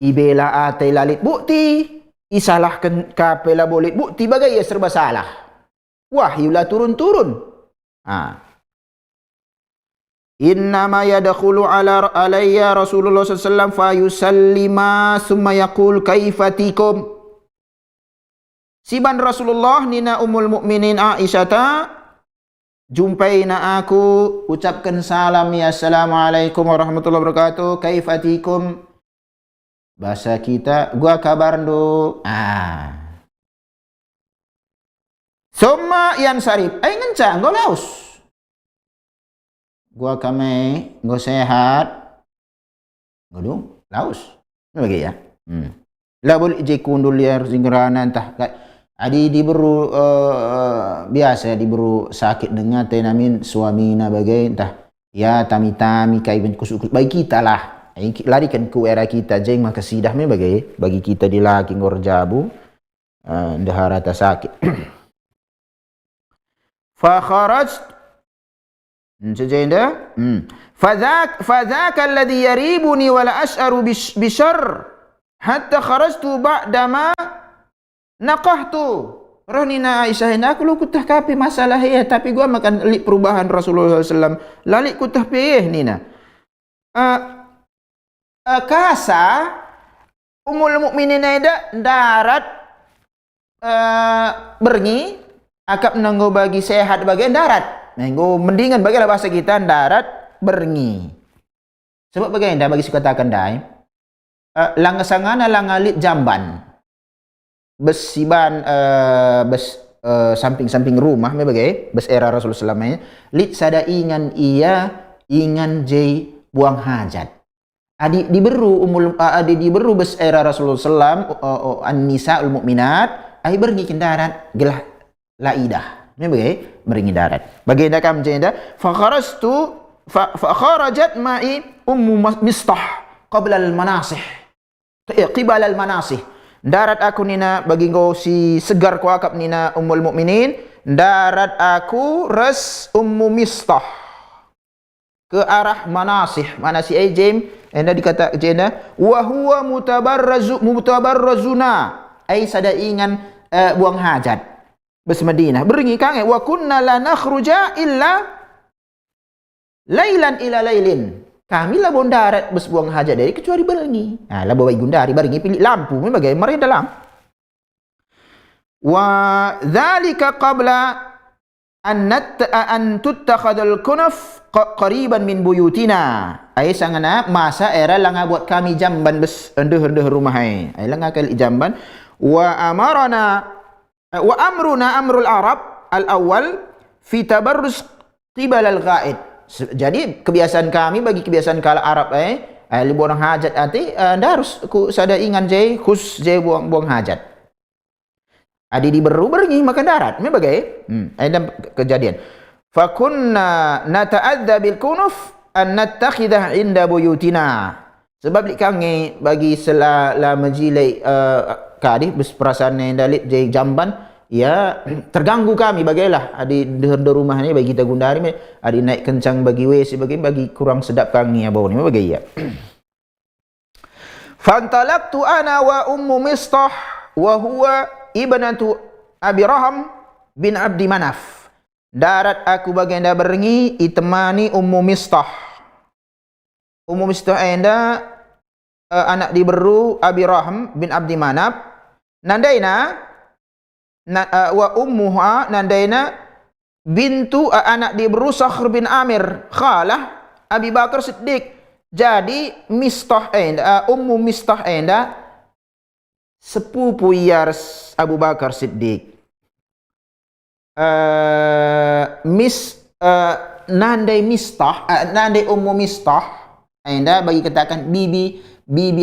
ibela atai lalit bukti isalahkan kapela boleh bukti bagai ya serba salah wahyu la turun-turun innama yadkhulu alayya Rasulullah sallallahu fa yusallima summa yaqul kaifatikum siban Rasulullah nina Ummul Mukminin Aisyah ta jumpai na aku ucapkan salam ya assalamualaikum warahmatullahi wabarakatuh kaifatikum bahasa kita gua kabar ndo summa yansarif ngencang gua laus gua kami gua sehat godong laus bagi ya labul ije kundul liar zingrana entah adi diburu biasa diburu sakit dengan tenamin suamina bagai entah ya tami-tami kaiban kusuk bagi kita lah larikan ke era kita jeng maka sidah me bagi kita di laki ngorjabu ndahara ta sakit fa kharaj Sejenda, fadzaka alladhi yaribuni wa la ash'aru bisyarr hatta kharajtu ba'dama naqahtu. Rohnina Aisyah aku lu kutah kape masalah ya tapi gua makan lik perubahan Rasulullah SAW lalik kutah pe nina. Kasa Ummul Mukminin ada darat berngi akap nanggo bagi sehat bagian darat. Nenggo mendingan bagilah bahasa kita darat berngi. Sebab bagaimana bagi katakan dai langasangana langalit jamban. Besiban samping-samping rumah me bagai bes era Rasulullah sallallahu lit sada ingan jai buang hajat. Adi diberu bes era Rasulullah sallam an-nisaul mukminat ai bergi kendarat gelah laidah. Me bagai beringi darat. Baginda kam jenda fa kharajat ma'i ummu Mistah qabla al-manasih. Qibala al-manasih. Darat aku nina bagi kau si segar ku akap nina ummul mukminin, darat aku res ummu Mistah ke arah manasih. Manasih jem enda dikata jenda wa huwa mutabarrazuna ai sada ingan buang hajat bes Madinah beringi kange wa kunna la nakhruja illa lailan ila lailin. Kami lah bondarat bes buang hajat dari kecuali berengi. Nah, lah bawa gundari berengi pilih lampu memang mereka dalam. Wa dzalika qabla an tuttakhadul kunuf qariban min buyutina. Ai sangana masa era langa buat kami jamban bes endeh-endeh rumah ai. Ai langa kali jamban wa amruna amrul arab al awal fi tabarruz qibal al ghaid. Jadi kebiasaan kami bagi kebiasaan kala Arab buang hajat ati harus ku sada ingan jai khus jai buang hajat. Adi diberu berengi makan darat me bagai ada kejadian. Fa kunna nata'adza bil kunuf an nattakhidah inda buyutina. Sebab kange bagi sela majilai kadih bes perasaan dalit jai jamban ya terganggu kami bagailah adi dehar rumah ni bagi kita gundari adi naik kencang bagi WC bagi kurang sedap kangi ya bau ni bagai ya. Fantalaqtu ana wa ummu Mistah wa huwa ibnatu Abi Raham bin Abdi Manaf. Darat aku baginda berengi itemani ummu Mistah. Ummu Mistah enda anak diberu Abi Raham bin Abdi Manaf. Nandaina wa ummuha nandaina bintu anak diberu Sakhr bin Amir khalah Abi Bakar Siddiq. Jadi Mistah enda ummu Mistah enda sepupu yars Abu Bakar Siddiq. Nandai Mistah nandai ummu Mistah enda bagi katakan bibi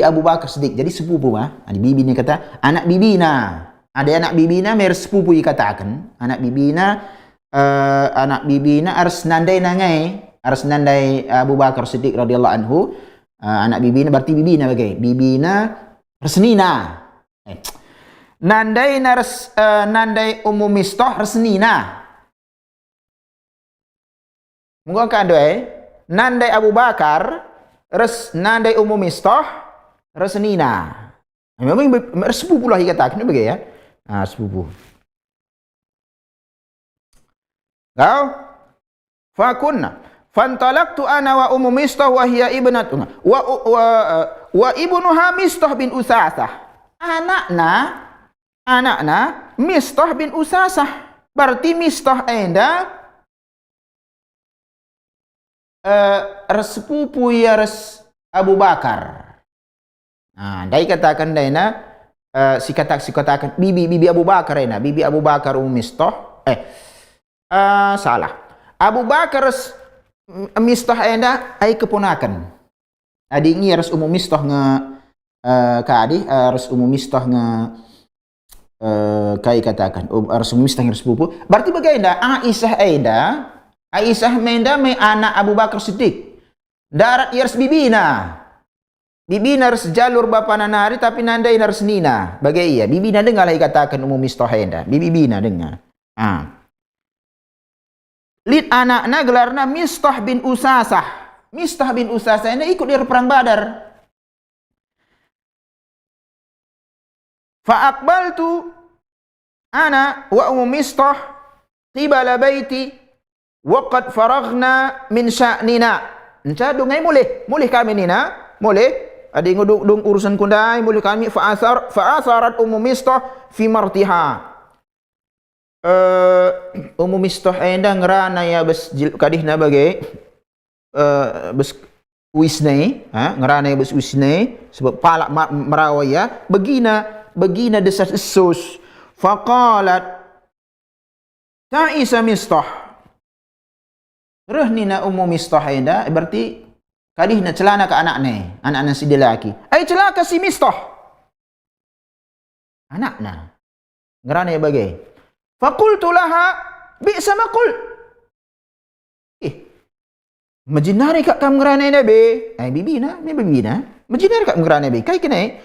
Abu Bakar Siddiq. Jadi sepupu Ada bibi ni kata anak bibina. Ada anak bibina mer sepupu dikatakan. Anak bibina harus nandai nangai, harus nandai Abu Bakar Siddiq radhiyallahu anhu. Anak bibina berarti bibina bagai. Bibina resnina. Nandai nandai ummu Mistah resnina. Mungkin kan nandai Abu Bakar nandai ummu Mistah resnina. Memang sepupu lah dikatakan bagai ya. Sepupu. Kau fakunna fantalaqtu ana wa ummu Mistah wa hiya ibnatu wa ibnuha Mistah bin Usasah. Anakna Mistah bin Usasah. Berarti Mistah enda sepupu ya Abu Bakar. Dai katakan daina si katakan bibi Abu Bakar ena, bibi Abu Bakar Mistah. Salah. Abu Bakar Mistah enda ai keponakan. Adi ngi harus Mistah nge kadi harus Mistah nge kai katakan harus Mistah nge sepupu. Berarti bagaimana Aisyah menda me anak Abu Bakar Siddiq. Darat harus bibina. Bibina harus jalur bapa nanari tapi nandai harus nina. Bagai iya, bibina dengar lagi katakan Mistah enda. Bibina dengar. Lid anakna gelarna Mistah bin Usasah. Mistah bin Usasah enda ikut dari perang Badar. Fa aqbaltu ana wa ummu Mistah qibala baiti wa qad faraghna min sya'nina. Enca dungai mulih kami nina, mulih ada yang dong urusan kundai mulih kami fa'asarat ummu Mistah fi martiha. Ummu Mistah enda ngerana ya bes kadihna bagai bes wisnai, ngerana ya bes wisnai sebab palak merawaya begina desas esus faqalat Ta'isa Mistah. Reh ni na umum Mistah enda berarti kadih na celana ke anak si lelaki. Ai celaka si Mistah. Anakna. Ngerana ya bagai. Faqultu laha bi'sa ma qult. Majinari kat kam ngerana na be. Ai bibi na. Majinari kat ngerana be. Kai kena.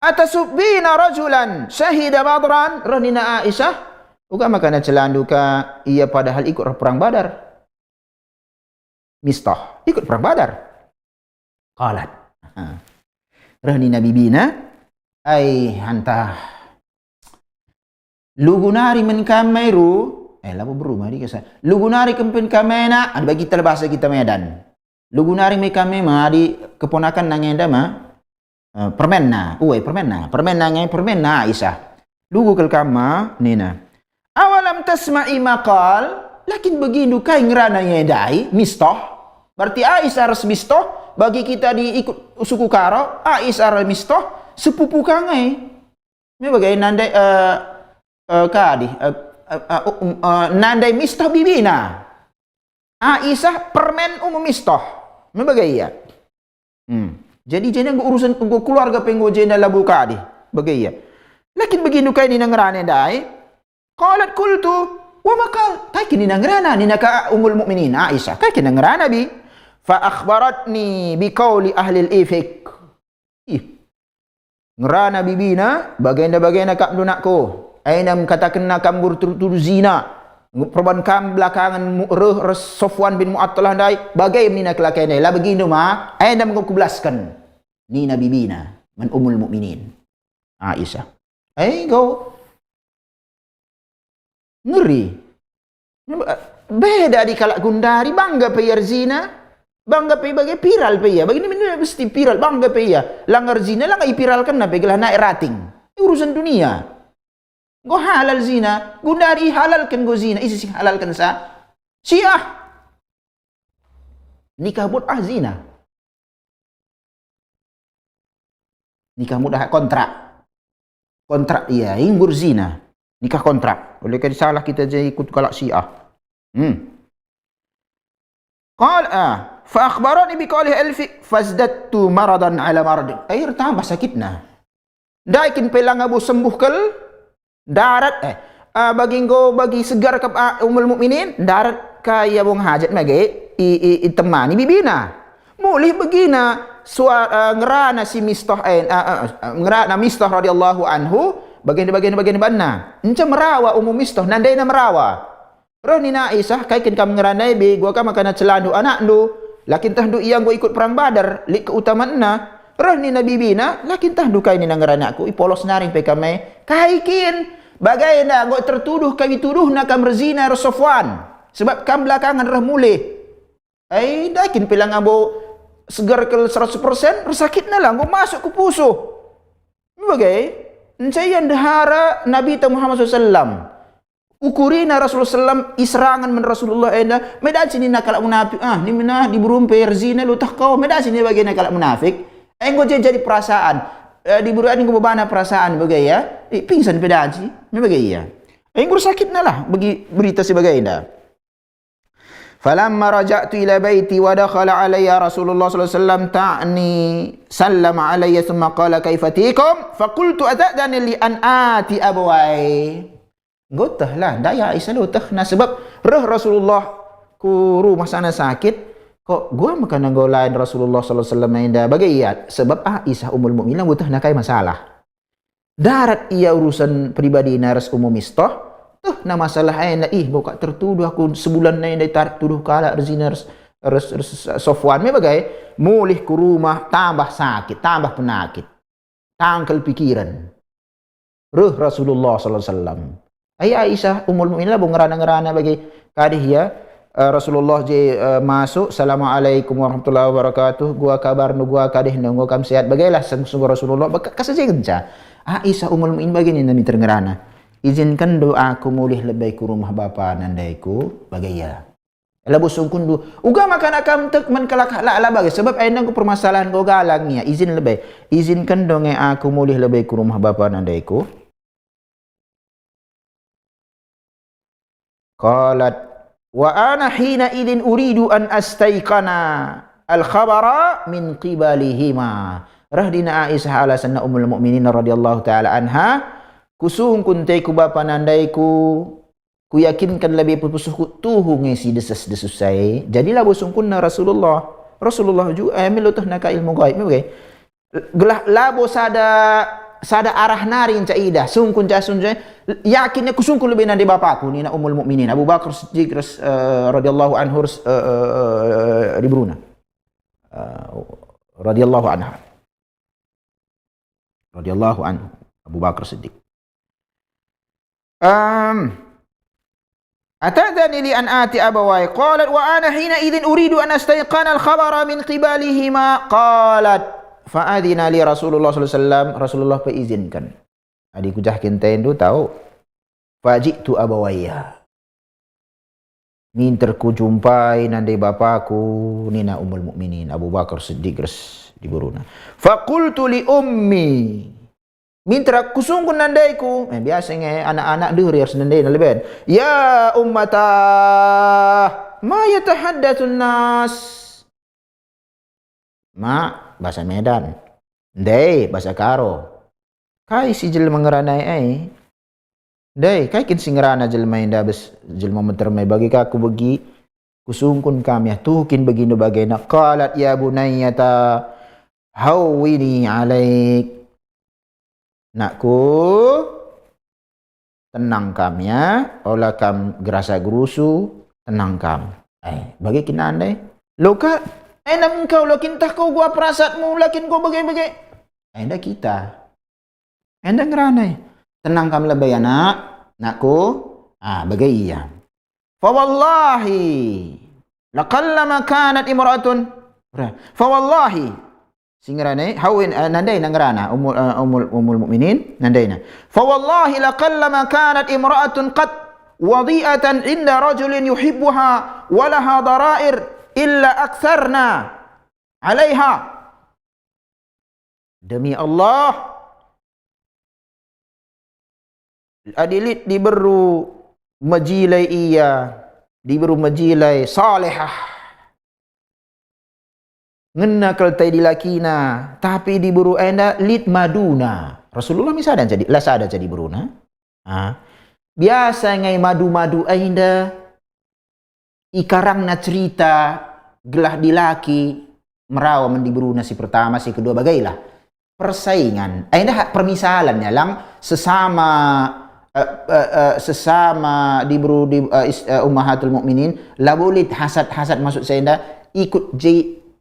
Atasubina rajulan syahida badran. Reh ni na Aisyah. Uga makana celandu ka ia padahal ikut perang Badar. Mistah ikut perang Badar. Qalat. Reh ni Nabi Bina. Ai hantah. Lugunari men kamairu. Labu berumah di kisah. Lugunari kempen kamena. Ada bagi kita bahasa kita Medan. Lugunari me kamema di keponakan nangenda ma. Permenna. Permenna ngai permenna Aisyah. Lugu kel kama nina. Awalam tasma'i maqal. Lakin begindu kai ngerana ngedai. Mistah. Berarti Aisyah ras Mistah. Bagi kita diikut suku Karo. Aisyah ras Mistah. Sepupu kangai. Ini bagai nandai nandai Mistah bibina. Aisyah permen Mistah. Ini bagai ya. Jadi jena urusan keluarga penggo jena labu kadi. Bagai ya. Lakin begindu kai ni ngerana dai. Qalat qultu wa maqal. Kai kini ngerana ni naka ummul mukminin Aisyah. Kai kini ngerana bi. Fa akhbaratni bi qauli ahli al-ifk. Ngerana bibina bagaina kak dunakku. Ainam katakan kam bertutur zina. Perban kam belakangan Sofwan bin Mu'attal dai bagai menina kelakian dai. La begini ma ainam ku belaskan. Nina bibina man ummul mukminin Aisyah. Go ngeri. Beda di kalak gundari bangga payar zina. Bangga pe bagai viral pe ya. Begini mesti viral bangga pe ya. Langgar zina langgar ipiralkan na pe gelah naik rating. Urusan dunia. Go halal zina, gundari halalkan go zina. Isi halalkan sa Syiah. Nikah mut'ah zina. Nikah mut'ah kontrak. Kontrak iya, inggur zina. Nikah kontrak. Oleh kerana salah kita jadi ikut kalak Syiah. Fa akhbarani bi qawlihi alfi fazdattu maradan ala maradin. Air tambah sakitna. Daikin pelang abu sembuh kel darat bagi segar ke ummul mukminin darat kaya bong hajat mage temani bibina. Mulih begina suara ngerana si Mistah ngerana Mistah radhiyallahu anhu bagian banna. Encam merawa umum Mistah nandaina merawa. Roh ni na Aisyah kaikin kam ngerana be gua ka makana celandu anak ndu. Lakin tahdu yang gua ikut perang Badar lik keutamaan na. Roh ni Nabi Bina lakin tahdu kai ni nangaranak aku ipolos naring pe kame kaikin bagai na gua tertuduh kami tuduh na kam rezina Sofwan sebab kam belakangan reh mulih. Dakin pilang abo segar ke 100% resakit na lang gua masuk ke pusuh. Bagai encayan dahara Nabi Muhammad SAW. Ukurina Rasulullah SAW israngan men Rasulullah enda medan sini nak kalak munafik ni menah di burumpe zina lu tak kau medan sini bagian kalak munafik enggo jadi perasaan di buruan enggo bebana perasaan bagai ya pingsan pedan si bagai ya enggo sakit nalah bagi berita sebagai enda. Falamma raja'tu ila baiti wa dakhala alayya Rasulullah sallallahu alaihi wasallam ta'ni sallama alayya thumma qala kaifa tikum faqultu ata'dani li an ati abwai. Gotah lah, daya Aisyah lu tah na sebab reh Rasulullah ku rumah sana sakit kok gua makan ngolain Rasulullah sallallahu alaihi wasallam inda bagaiat sebab Aisyah ummul mukminin butuh nakai masalah. Darat ia urusan pribadi naras umum Mistah tuh na masalah aina buka tertuduh aku sebulan na inda tarik tuduh kala rezina Sofwan me bagai mulih ku rumah tambah sakit, tambah penyakit. Tangkel pikiran. Reh Rasulullah sallallahu alaihi wasallam. Aisyah ummul mukminin lah ngerana bagi kadih ya Rasulullah je masuk assalamualaikum warahmatullahi wabarakatuh gua kabar nu gua kadih nu gua kam sehat bagailah sungguh Rasulullah kasih genca Aisyah ummul mukminin begini nami terngerana izinkan doaku mulih lebih ke rumah bapa nandaiku bagai ya labu sungkun du uga makan akam tek men kalak la bagai sebab aina ku permasalahan go galangnya izinkan dong aku mulih lebih ke rumah bapa nandaiku Qalat wa ana hina idin uridu an astaiqana al-khabara min qibalihima. Rahdina Aisyah alasanna ummul mukminin radhiyallahu taala anha, kusung kuntai ku bapa nandai ku yakinkan lebih pupusuh ku tuhu ngisi desas-desus saya. Jadilah busungkunna Rasulullah juga milutuh naka ilmu gaib okay. Gelah labo sada arah nari inca ida sungkun jasun yakinnya kusungkun lebih nandi bapakku nina ummul mukminin Abu Bakar Siddiq radhiyallahu anhu ribruna radhiyallahu anha radhiyallahu anhu Abu Bakar Siddiq. Atadani li an ati abawai qalat wa ana hina idzin uridu an astayqana al-khabara min qibalihima qalat fa'adina li Rasulullah sallallahu alaihi wasallam. Rasulullah perizinkan adikku jahkin tendu tahu fajitu abawaya minterku jumpai nandai bapakku nina ummul mukminin Abu Bakar Siddiq diburuna faqultu li ummi mintra kusungkun nandaiku biasanya anak-anak deur harus nandai lebih ya ummatah ma yatahaddatsun nas ma bahasa Medan ndai bahasa Karo kai si jelema ngeranai ndai kai kin sing ngerana jelema inda bes jelema mentermai bagi kaku bagi kusungkun kami tukin begini bagaina qalat ya bunayyata hawwini alaik. Nakku tenang kam ya, olah kam gerasa gerusu tenang kam. Bagi kina andai, loka, enam engkau lakin tak kau gua perasatmu lakin kau bagai-bagai. Enda kita, enda ngeranai, tenang kam lebih anak, nakku, bagai iya. Fa wallahi, laqallama kanat imra'atun. Fa wallahi. Singrane hawin nandai nangrana ummul mukminin nandaina fa wallahi laqallama kanat imra'atun qad wadi'atan inda rajulin yuhibbuha wa laha dara'ir illa aktsarna 'alaiha. Demi Allah adilit diberu majilai iya diberu majilai salihah ngenakal tay dilakina tapi diburu enda lit maduna Rasulullah misalnya jadi lah sada jadi beruna biasa ngai madu-madu enda ikarang na cerita gelah dilaki merawa mendiberuna si pertama si kedua bagailah persaingan enda permisalannya lang sesama diburu di ummahatul mukminin labulit hasad maksud saya enda ikut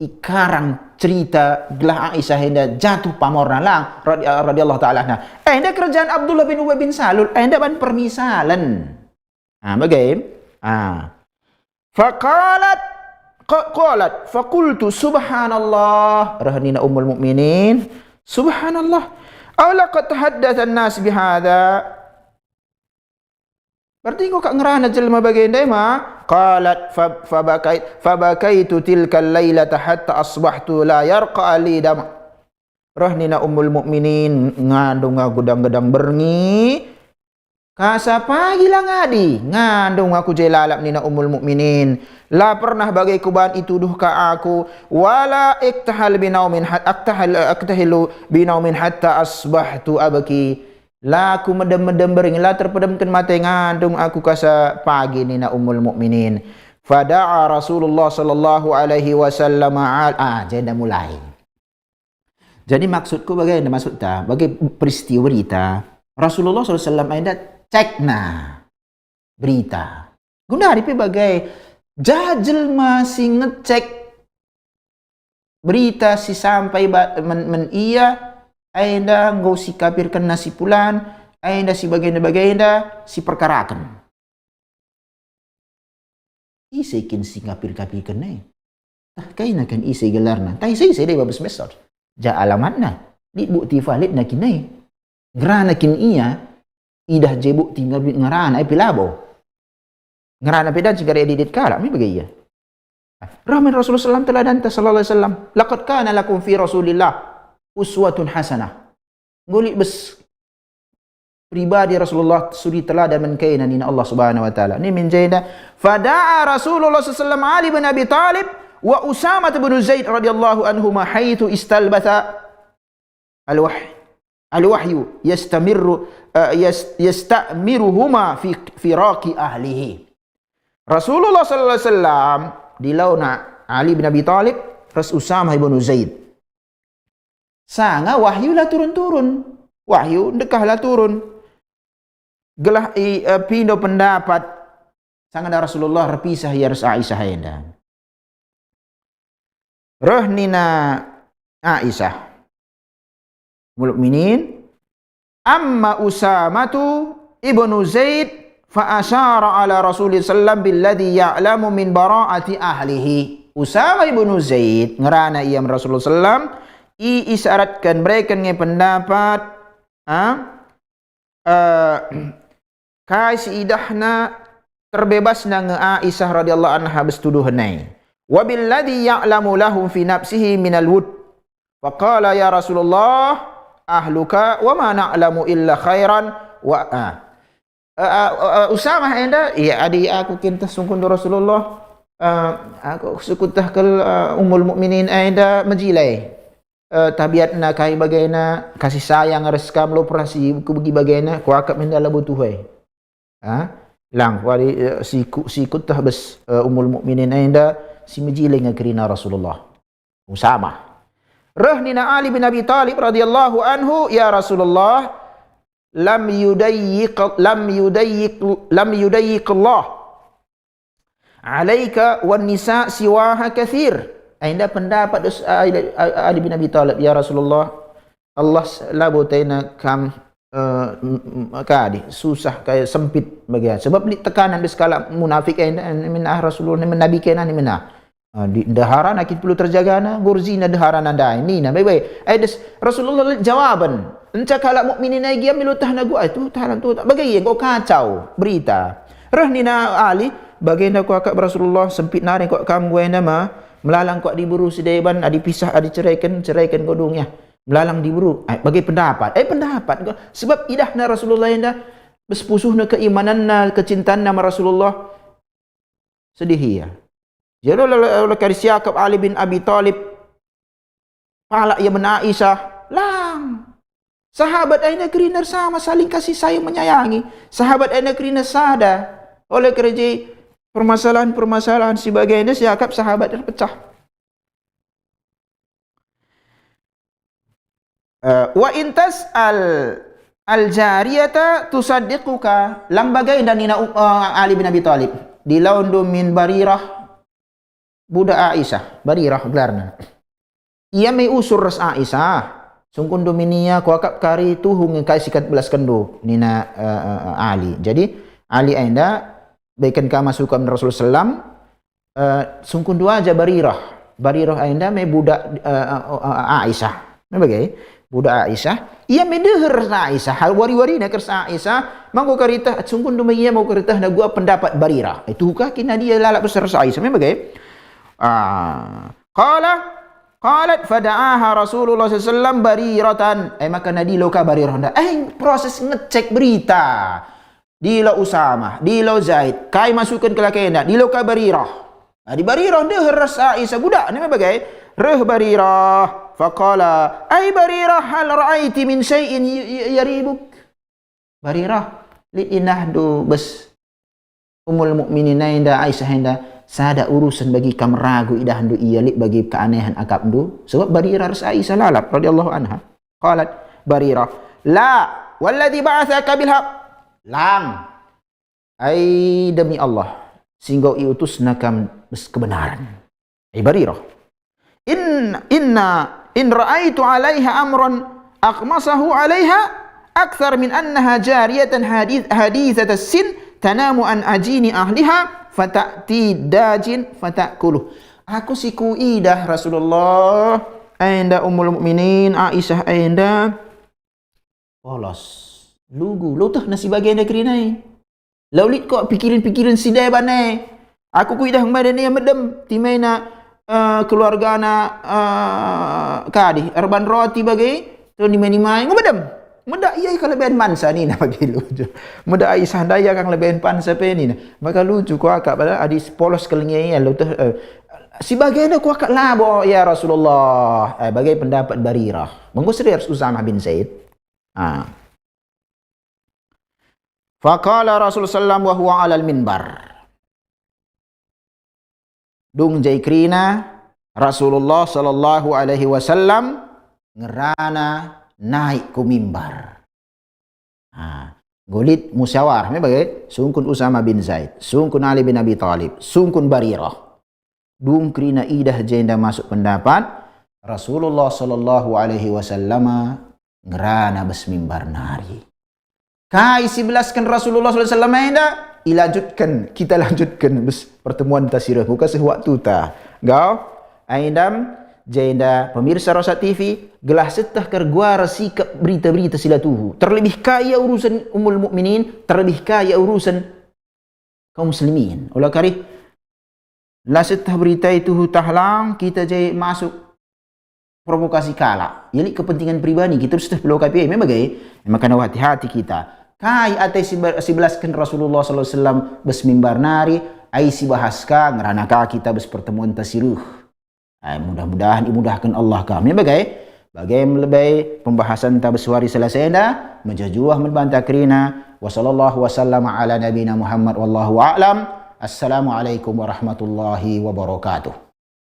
ikarang cerita gelah Aisyah henda jatuh pamorna lang radhiyallahu taala anha. Henda kerjaan Abdullah bin Ubay bin Salul henda ban permisalan. Bagaim? Qalat faqultu subhanallah rahnina ummul mukminin subhanallah aw laqad tahaddatha an-nas bihadza. Berarti kau kak ngerana jelma bagian ma qalat fabakaitu tilkal lailata hatta asbahtu la yarqa ali dam. Rahnina ummul mukminin ngandung gudang-gedang berngi kasa pagi lang adi ngandung aku jelalap nina ummul mukminin la pernah bagai kuban itu duh ka aku wala iktahal binaumin aktahilu binaumin hatta asbahtu abki. La aku medem-medem bering la terpedamkan mata ngandung aku kasa pagi nina ummul mukminin fada'a Rasulullah sallallahu alaihi wasallam jeda mulai. Jadi maksudku bagaimana maksudnya bagi peristiwa berita Rasulullah sallallahu alaihi wasallam ada cekna berita guna hari bagai jajel masih ngecek berita si sampai iya aida ngau si kapirkan nasi pulan aida si bagenda si perkarakan isekin si kapir-kapirkan kaina kan ise gelarna tai ise deh babes besar ja alamatna di bukti valid na kinai ngerana kin iya idah je bukti ngerana pilabo ngerana pedan sigara edit kala mi bagaya rahman Rasulullah sallallahu alaihi wasallam laqad kana lakum fi Rasulillah uswatun hasanah. Ngulik bes pribadi Rasulullah suri teladan menkaina nina Allah Subhanahu wa taala. Ni min jaida fada'a Rasulullah sallallahu alaihi wasallam Ali bin Abi Talib wa Usamah bin Zaid radhiyallahu anhuma haitsu istalbatha al-wahyu yastamiruhuma fi firaqi ahlihi. Rasulullah sallallahu alaihi wasallam dilauna Ali bin Abi Talib ras Usamah bin Zaid. Sanga wahyu lah turun-turun. Wahyu dekahlah turun. Gelah pindo pendapat sanga Rasulullah repisah ya ras Aisyah enda. Rohnina Aisyah mukminin amma Usamatu ibnu Zaid fa asyara ala Rasulullah sallallahu billadhi ya'lamu min bara'ati ahlihi. Usamah ibnu Zaid ngerana ia Rasulullah sallam isyaratkan mereka nge pendapat kai idahna terbebasna nge Aisyah radhiyallahu anha bestuduhanai. Wabilladhi ya'lamu lahum fi nafsihi minal wud. Faqala ya Rasulullah ahluka wa ma na'lamu illa khairan wa Usamah enda ya adi aku kinta sungkun Rasulullah aku sukutah ke ummul mukminin enda majilai tabiatna kai bagaina kasih sayang reskam lo operasi ku bagi bagaina ku akap mendala butuhai lang wali sikutah bes ummul mukminin enda si majilai ngakrina Rasulullah Usamah rahnina Ali bin Abi Talib radhiyallahu anhu ya Rasulullah lam yudayyiq Allah alaika wan nisa siwaha kathir. Anda pendapat Ali bin Abi Talib ya Rasulullah Allah labutaina kam kadi susah kayak sempit bagian sebab tekanan di skala munafik min Rasulullah min nabi kana min di dahara nak perlu terjaga na gurzina dahara nanda ini na baik Rasulullah jawaban enca kala mukminin ai giam milutah na gua itu tahan tu bagai kau kacau berita rahnina Ali bagaina ku akak Rasulullah sempit nare kau kam gue nama melalang kau diburu sedeban dipisah ceraikan kodungnya melalang diburu bagi pendapat sebab idahna Rasulullah enda bespusuhna keimananna kecintaanna Rasulullah sedih ya. Jadi oleh kari siakap Ali bin Abi Talib palak ia men Aisyah lang sahabat aina kerina sama saling kasih sayang menyayangi sahabat aina kerina sada oleh kerja permasalahan sebagainya siakap sahabat terpecah wa intas al jariyata tusaddiquka lambagai dan nina Ali bin Abi Talib di laundu min Barirah budak Aisyah, Barirah gelarna. Ia mai usur ras Aisyah. Sungkun dominia ku akap kari tuhung kai sikat belas kendo nina Ali. Jadi Ali enda baikan ka masukan Rasul sallam sungkun dua aja Barirah. Barirah enda mai budak Aisyah. Bagai budak Aisyah. Ia mai deher Aisyah. Hal wari-wari nak kersa Aisyah. Mangko karita sungkun dominia mau karita na gua pendapat Barirah. Itu kah kina dia lalak besar Aisyah. Bagai qalat fada'aha Rasulullah sallallahu alaihi wasallam Bariratan maka nadi loka Barirah proses ngecek berita di lo Usamah di lo Zaid kai masukkan ke lakena di loka Barirah di Barirah deh rasa Aisyah budak ni bagai reh Barirah faqala Barirah hal ra'aiti min syai'in yaribuk Barirah li inahdu bas umul mukminin inda Aisyah inda sada urusan bagi kam ragu idah ndu iyalik bagi keanehan akap ndu sebab Barirah ras Aisyah lalap radhiyallahu anha qalat Barirah la walladhi ba'athaka bil haq lang demi Allah sehingga iutusna kam kebenaran Barirah in ra'aitu 'alaiha amran aqmasahu 'alaiha akthar min annaha jariyatan hadithat as-sin tanamu an ajini ahliha fata'ti dajin fatakuluh. Aku si kuidah Rasulullah anda ummul mukminin Aisyah anda polos lugu lutah nasi bagian dah kerinai laulit kok pikirin sidai banai aku kuidah kemarin ni medem timaina keluarga na kadi erban roti bagi tu ni mai ngomedem Muda iya kelebihan mansa ni nak bagi lucu. Muda ai sandaya kang lebihan pansa pe ni. Maka lucu ko akak pada adis polos kelengnya lu tu. Si bagaimana ku akak labo ya Rasulullah. Bagai pendapat Barirah. Mengusir Usamah bin Zaid. Faqala Rasul sallam wa huwa 'alal minbar. Dung jaikrina Rasulullah sallallahu alaihi wasallam ngerana naik ku mimbar. Golit musyawar, bagai sungkun Usamah bin Zaid, sungkun Ali bin Abi Talib, sungkun Barirah. Dung krina idah jenda masuk pendapat Rasulullah sallallahu alaihi wasallam ngerana bes mimbar nari. Kai 11kan Rasulullah sallallahu alaihi wasallam ilanjutkan, kita lanjutkan bes pertemuan tasirah muka sewaktu ta. Gau aindam jenda pemirsa Rosa TV gelah setah kerguara sikap berita-berita silatuhu. Terlebih kaya urusan umul mukminin, terlebih kaya urusan kaum muslimin. Ulah kari lah setah berita itu tahlang kita jai masuk provokasi kala. Jadi kepentingan pribadi kita sudah perlu KPI memang maka hati-hati kita. Kai atai 11 kan Rasulullah sallallahu alaihi wasallam bes mimbar nari ai si bahaska ngeranaka kita bes pertemuan tasiruh. Mudah-mudahan dimudahkan Allah kami bagai lebih pembahasan tabaswari selesai dah menjajuah membantah kerina wa sallallahu wasallam ala nabina Muhammad wallahu a'lam. Assalamualaikum warahmatullahi wabarakatuh.